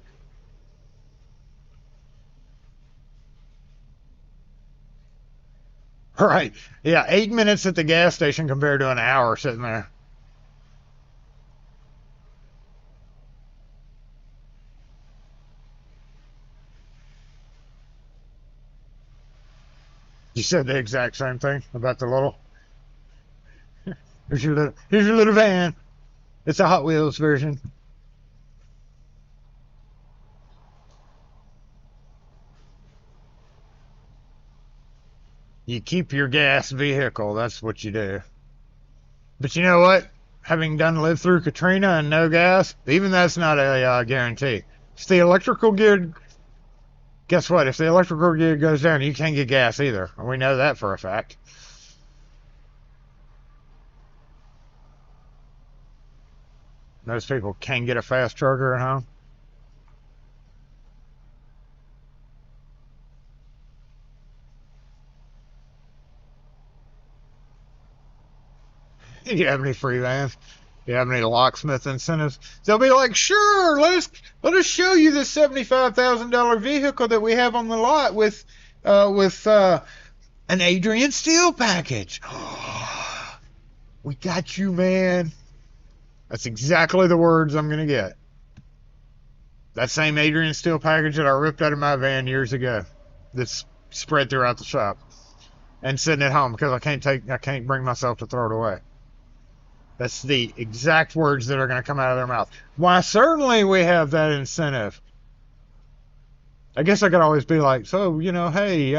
Right. Yeah, 8 minutes at the gas station compared to an hour sitting there. You said the exact same thing about the little. Here's your little van. It's a Hot Wheels version. You keep your gas vehicle. That's what you do. But you know what? Having lived through Katrina and no gas, even that's not a guarantee. If the electrical gear, guess what? If the electrical gear goes down, you can't get gas either. We know that for a fact. Most people can get a fast charger at home. Do you have any free vans? Do you have any locksmith incentives? They'll be like, sure, let us show you this $75,000 vehicle that we have on the lot with an Adrian Steel package. We got you, man. That's exactly the words I'm gonna get. That same Adrian Steel package that I ripped out of my van years ago, that's spread throughout the shop and sitting at home because I can't bring myself to throw it away. That's the exact words that are going to come out of their mouth. Why, certainly we have that incentive. I guess I could always be like, so, hey,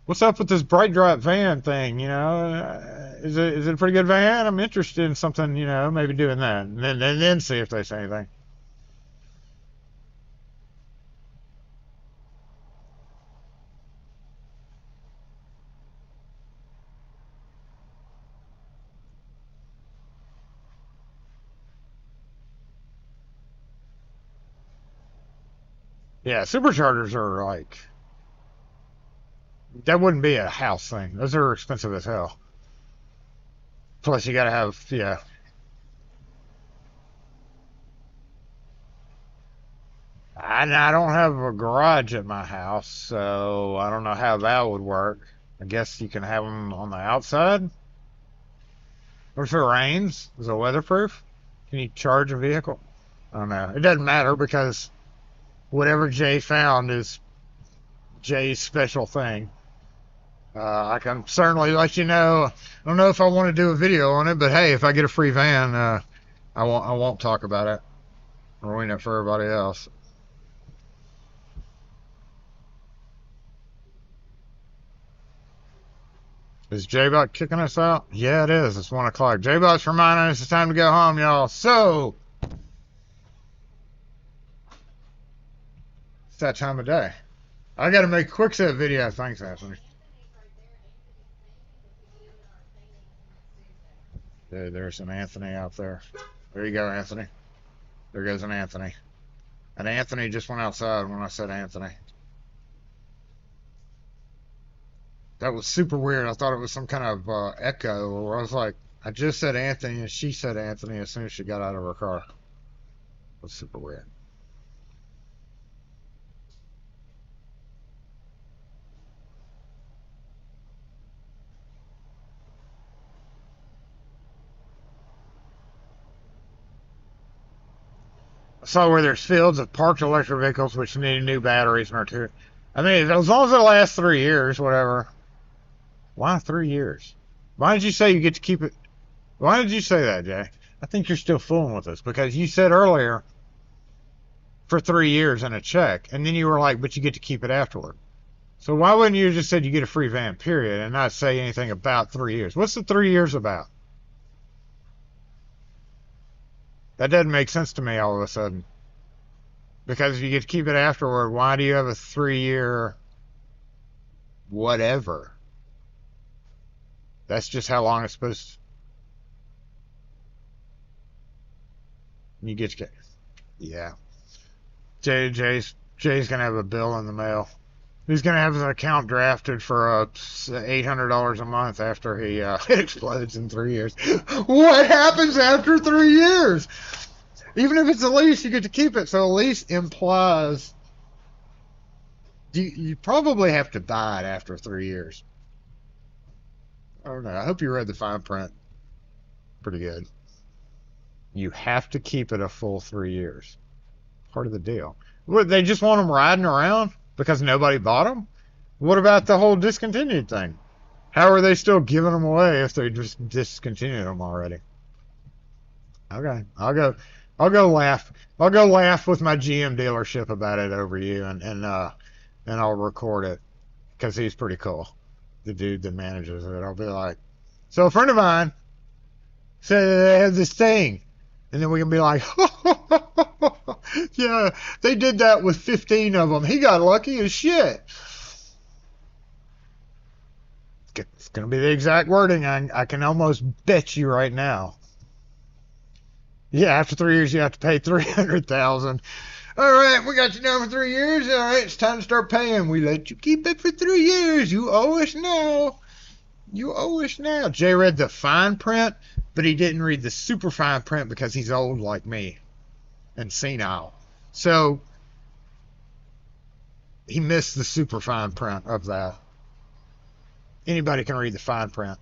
what's up with this Bright Drop van thing? Is it a pretty good van? I'm interested in something, maybe doing that. And then see if they say anything. Yeah, superchargers are like, that wouldn't be a house thing. Those are expensive as hell. Plus, you gotta have, yeah. I don't have a garage at my house, so I don't know how that would work. I guess you can have them on the outside. What if it rains? Is it weatherproof? Can you charge a vehicle? I don't know. It doesn't matter because whatever Jay found is Jay's special thing. I can certainly let you know. I don't know if I want to do a video on it, but hey, if I get a free van, I won't talk about it. I'll ruin it for everybody else. Is J-Bot kicking us out? Yeah, it is. It's 1 o'clock. J-Bot's reminding us it's time to go home, y'all. So, it's that time of day. I got to make a quick set video. Thanks, Anthony. Dude, there's an Anthony out there. There you go, Anthony. There goes an Anthony. And Anthony just went outside when I said Anthony. That was super weird. I thought it was some kind of echo, or I was like, I just said Anthony, and she said Anthony as soon as she got out of her car. It was super weird. I saw where there's fields of parked electric vehicles which need new batteries and are too. I mean, as long as it lasts 3 years, whatever. Why 3 years? Why did you say you get to keep it? Why did you say that, Jay? I think you're still fooling with us because you said earlier for 3 years and a check, and then you were like, but you get to keep it afterward. So why wouldn't you just said you get a free van, period, and not say anything about 3 years? What's the 3 years about? That doesn't make sense to me all of a sudden. Because if you get to keep it afterward, why do you have a 3-year whatever? That's just how long it's supposed to. You get to get. Yeah. Jay's gonna have a bill in the mail. He's gonna have his account drafted for $800 a month after he it explodes in 3 years. What happens after 3 years? Even if it's a lease, you get to keep it. So a lease implies you probably have to buy it after 3 years. I don't know. I hope you read the fine print. Pretty good. You have to keep it a full 3 years. Part of the deal. What, they just want them riding around because nobody bought them? What about the whole discontinued thing? How are they still giving them away if they just discontinued them already? Okay, I'll go laugh. I'll go laugh with my GM dealership about it over you, and I'll record it because he's pretty cool. The dude that manages it. I'll be like, so a friend of mine said they have this thing, and then we can be like, yeah, they did that with 15 of them. He got lucky as shit. It's gonna be the exact wording. I can almost bet you right now. Yeah, after 3 years, you have to pay $300,000. All right, we got you down for 3 years. All right, it's time to start paying. We let you keep it for 3 years. You owe us now. You owe us now. Jay read the fine print, but he didn't read the super fine print because he's old like me and senile. So he missed the super fine print of that. Anybody can read the fine print.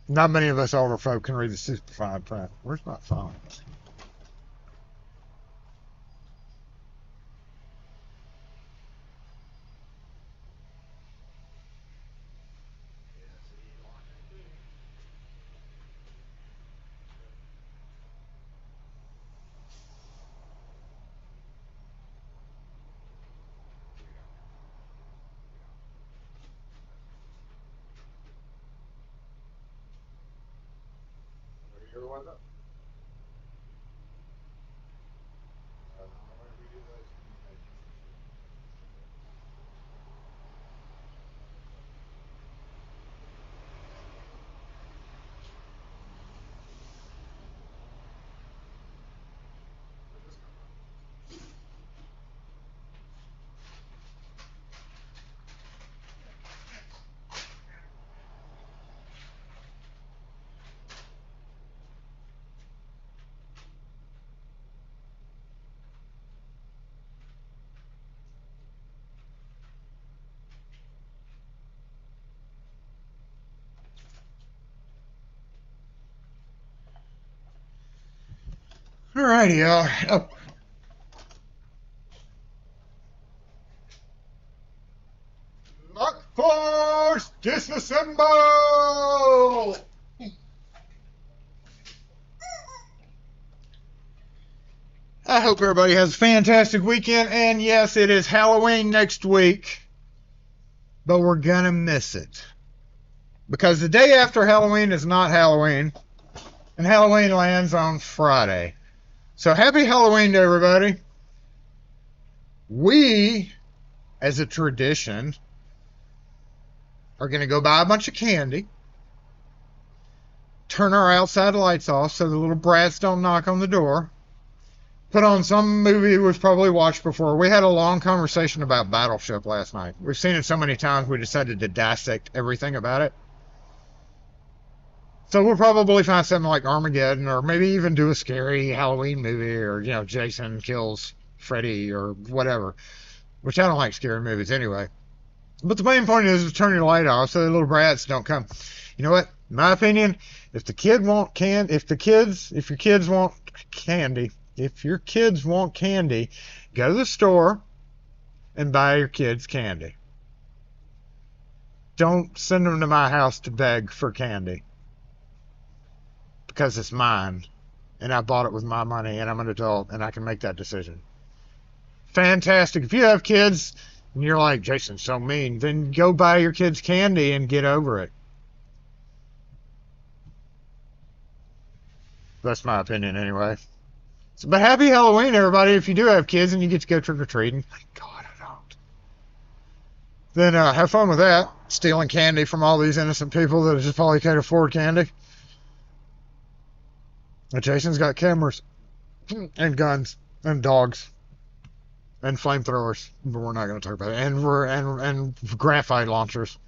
Not many of us older folk can read the super fine print. Where's my phone? Alrighty, y'all. Oh. Lock force, disassemble! I hope everybody has a fantastic weekend, and yes, it is Halloween next week, but we're gonna miss it. Because the day after Halloween is not Halloween, and Halloween lands on Friday. So happy Halloween to everybody. We, as a tradition, are going to go buy a bunch of candy, turn our outside lights off so the little brats don't knock on the door, put on some movie we've probably watched before. We had a long conversation about Battleship last night. We've seen it so many times we decided to dissect everything about it. So we'll probably find something like Armageddon, or maybe even do a scary Halloween movie, or, you know, Jason kills Freddy, or whatever. Which I don't like scary movies anyway. But the main point is to turn your light off so the little brats don't come. You know what? In my opinion, if your kids want candy, go to the store and buy your kids candy. Don't send them to my house to beg for candy. Because it's mine. And I bought it with my money, and I'm an adult, and I can make that decision. Fantastic. If you have kids and you're like, Jason's so mean, then go buy your kids candy and get over it. That's my opinion anyway. So, but happy Halloween, everybody, if you do have kids and you get to go trick-or-treating. Thank God I don't. Then have fun with that. Stealing candy from all these innocent people that just probably can't afford candy. And Jason's got cameras and guns and dogs and flamethrowers, but we're not going to talk about it. And graphite launchers.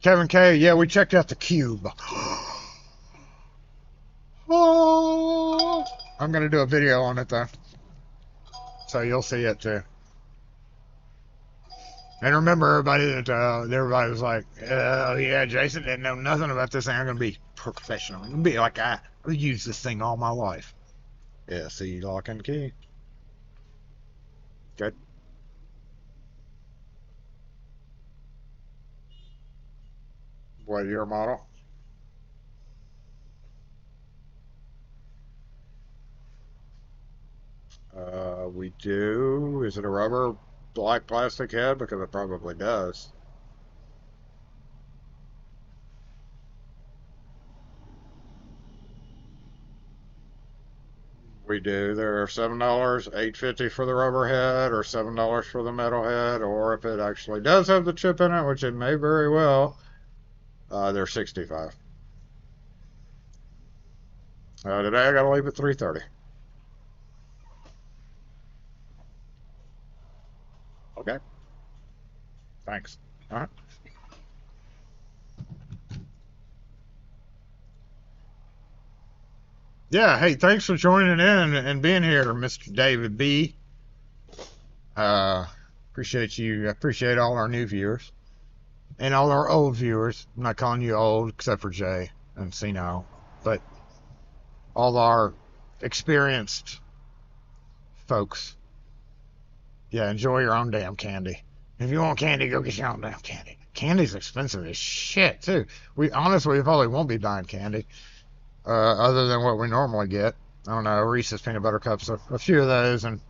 Kevin K, yeah, we checked out the cube. Oh, I'm going to do a video on it, though. So you'll see it, too. And remember, everybody, that everybody was like, oh, yeah, Jason didn't know nothing about this thing. I'm going to be professional. I'm going to be like, I've used this thing all my life. Yeah, see, lock and key. Good. What, your model? We do. Is it a rubber black plastic head? Because it probably does. We do. There are $7, $8.50 for the rubber head, or $7 for the metal head, or if it actually does have the chip in it, which it may very well, they're $65. Today I gotta leave at 3:30. Okay. Thanks. All right. Yeah, hey, thanks for joining in and being here, Mr. David B. Appreciate you. Appreciate all our new viewers and all our old viewers. I'm not calling you old except for Jay and Senile, but all our experienced folks. Yeah, enjoy your own damn candy. If you want candy, go get your own damn candy. Candy's expensive as shit, too. We probably won't be buying candy, other than what we normally get. I don't know, Reese's peanut butter cups, a few of those, and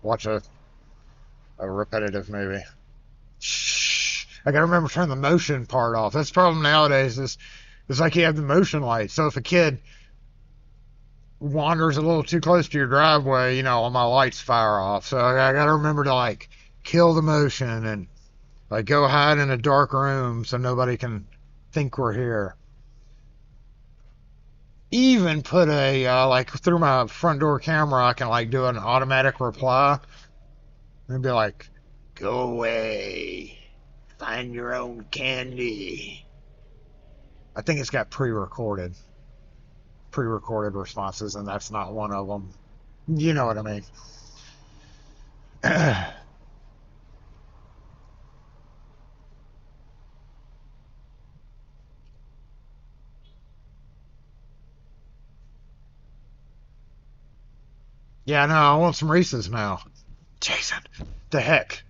watch a repetitive movie. Shh. I gotta remember to turn the motion part off. That's the problem nowadays. It's like you have the motion light. So if a kid wanders a little too close to your driveway, you know, all my lights fire off. So I gotta remember to, like, kill the motion and, like, go hide in a dark room so nobody can think we're here. Even put like, through my front door camera, I can, like, do an automatic reply and be like, go away, find your own candy. I think it's got pre-recorded responses, and that's not one of them. You know what I mean. Yeah, no, I want some Reese's now. Jason, the heck.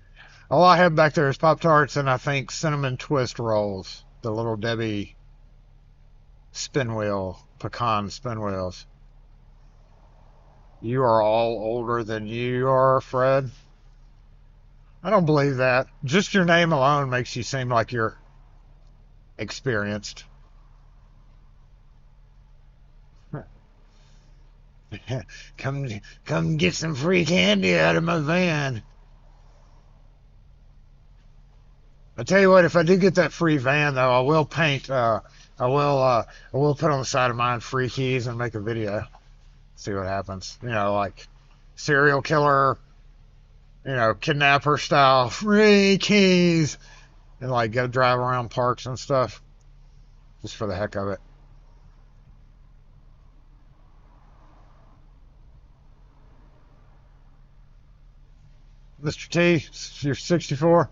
All I have back there is Pop-Tarts and I think Cinnamon Twist Rolls. The Little Debbie pecan spinwheels. You are all older than you are, Fred. I don't believe that. Just your name alone makes you seem like you're experienced. Come get some free candy out of my van. I tell you what, if I do get that free van though, I will paint. I will put on the side of mine free keys and make a video. See what happens. You know, like serial killer, you know, kidnapper style, free keys, and like go drive around parks and stuff, just for the heck of it. Mr. T, you're 64.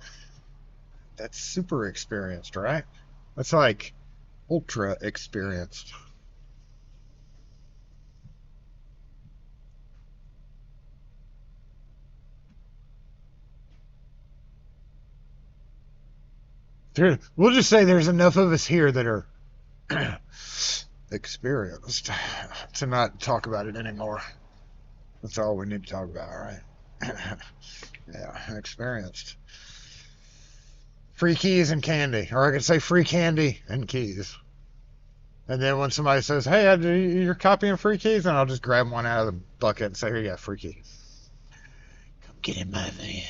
That's super experienced, right? That's like ultra experienced. We'll just say there's enough of us here that are experienced to not talk about it anymore. That's all we need to talk about, right? Yeah, experienced. Free keys and candy. Or I could say free candy and keys. And then when somebody says, hey, you're copying free keys, and I'll just grab one out of the bucket and say, here you go, free key. Come get in my van.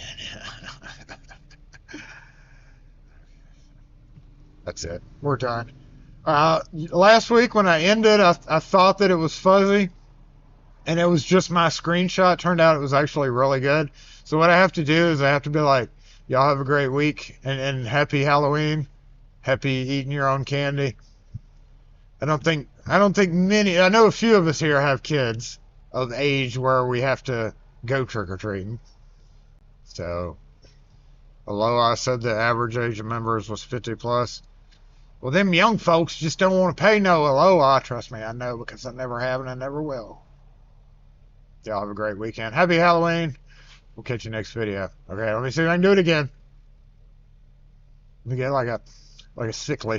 That's it. We're done. Last week when I ended, I thought that it was fuzzy, and it was just my screenshot. Turned out it was actually really good. So what I have to do is I have to be like, y'all have a great week, and happy Halloween. Happy eating your own candy. I don't think many, I know a few of us here have kids of age where we have to go trick-or-treating. So, although I said the average age of members was 50 plus, well, them young folks just don't want to pay no Aloha. Trust me, I know, because I never have and I never will. Y'all have a great weekend. Happy Halloween. We'll catch you next video. Okay, let me see if I can do it again. Let me get like a sickly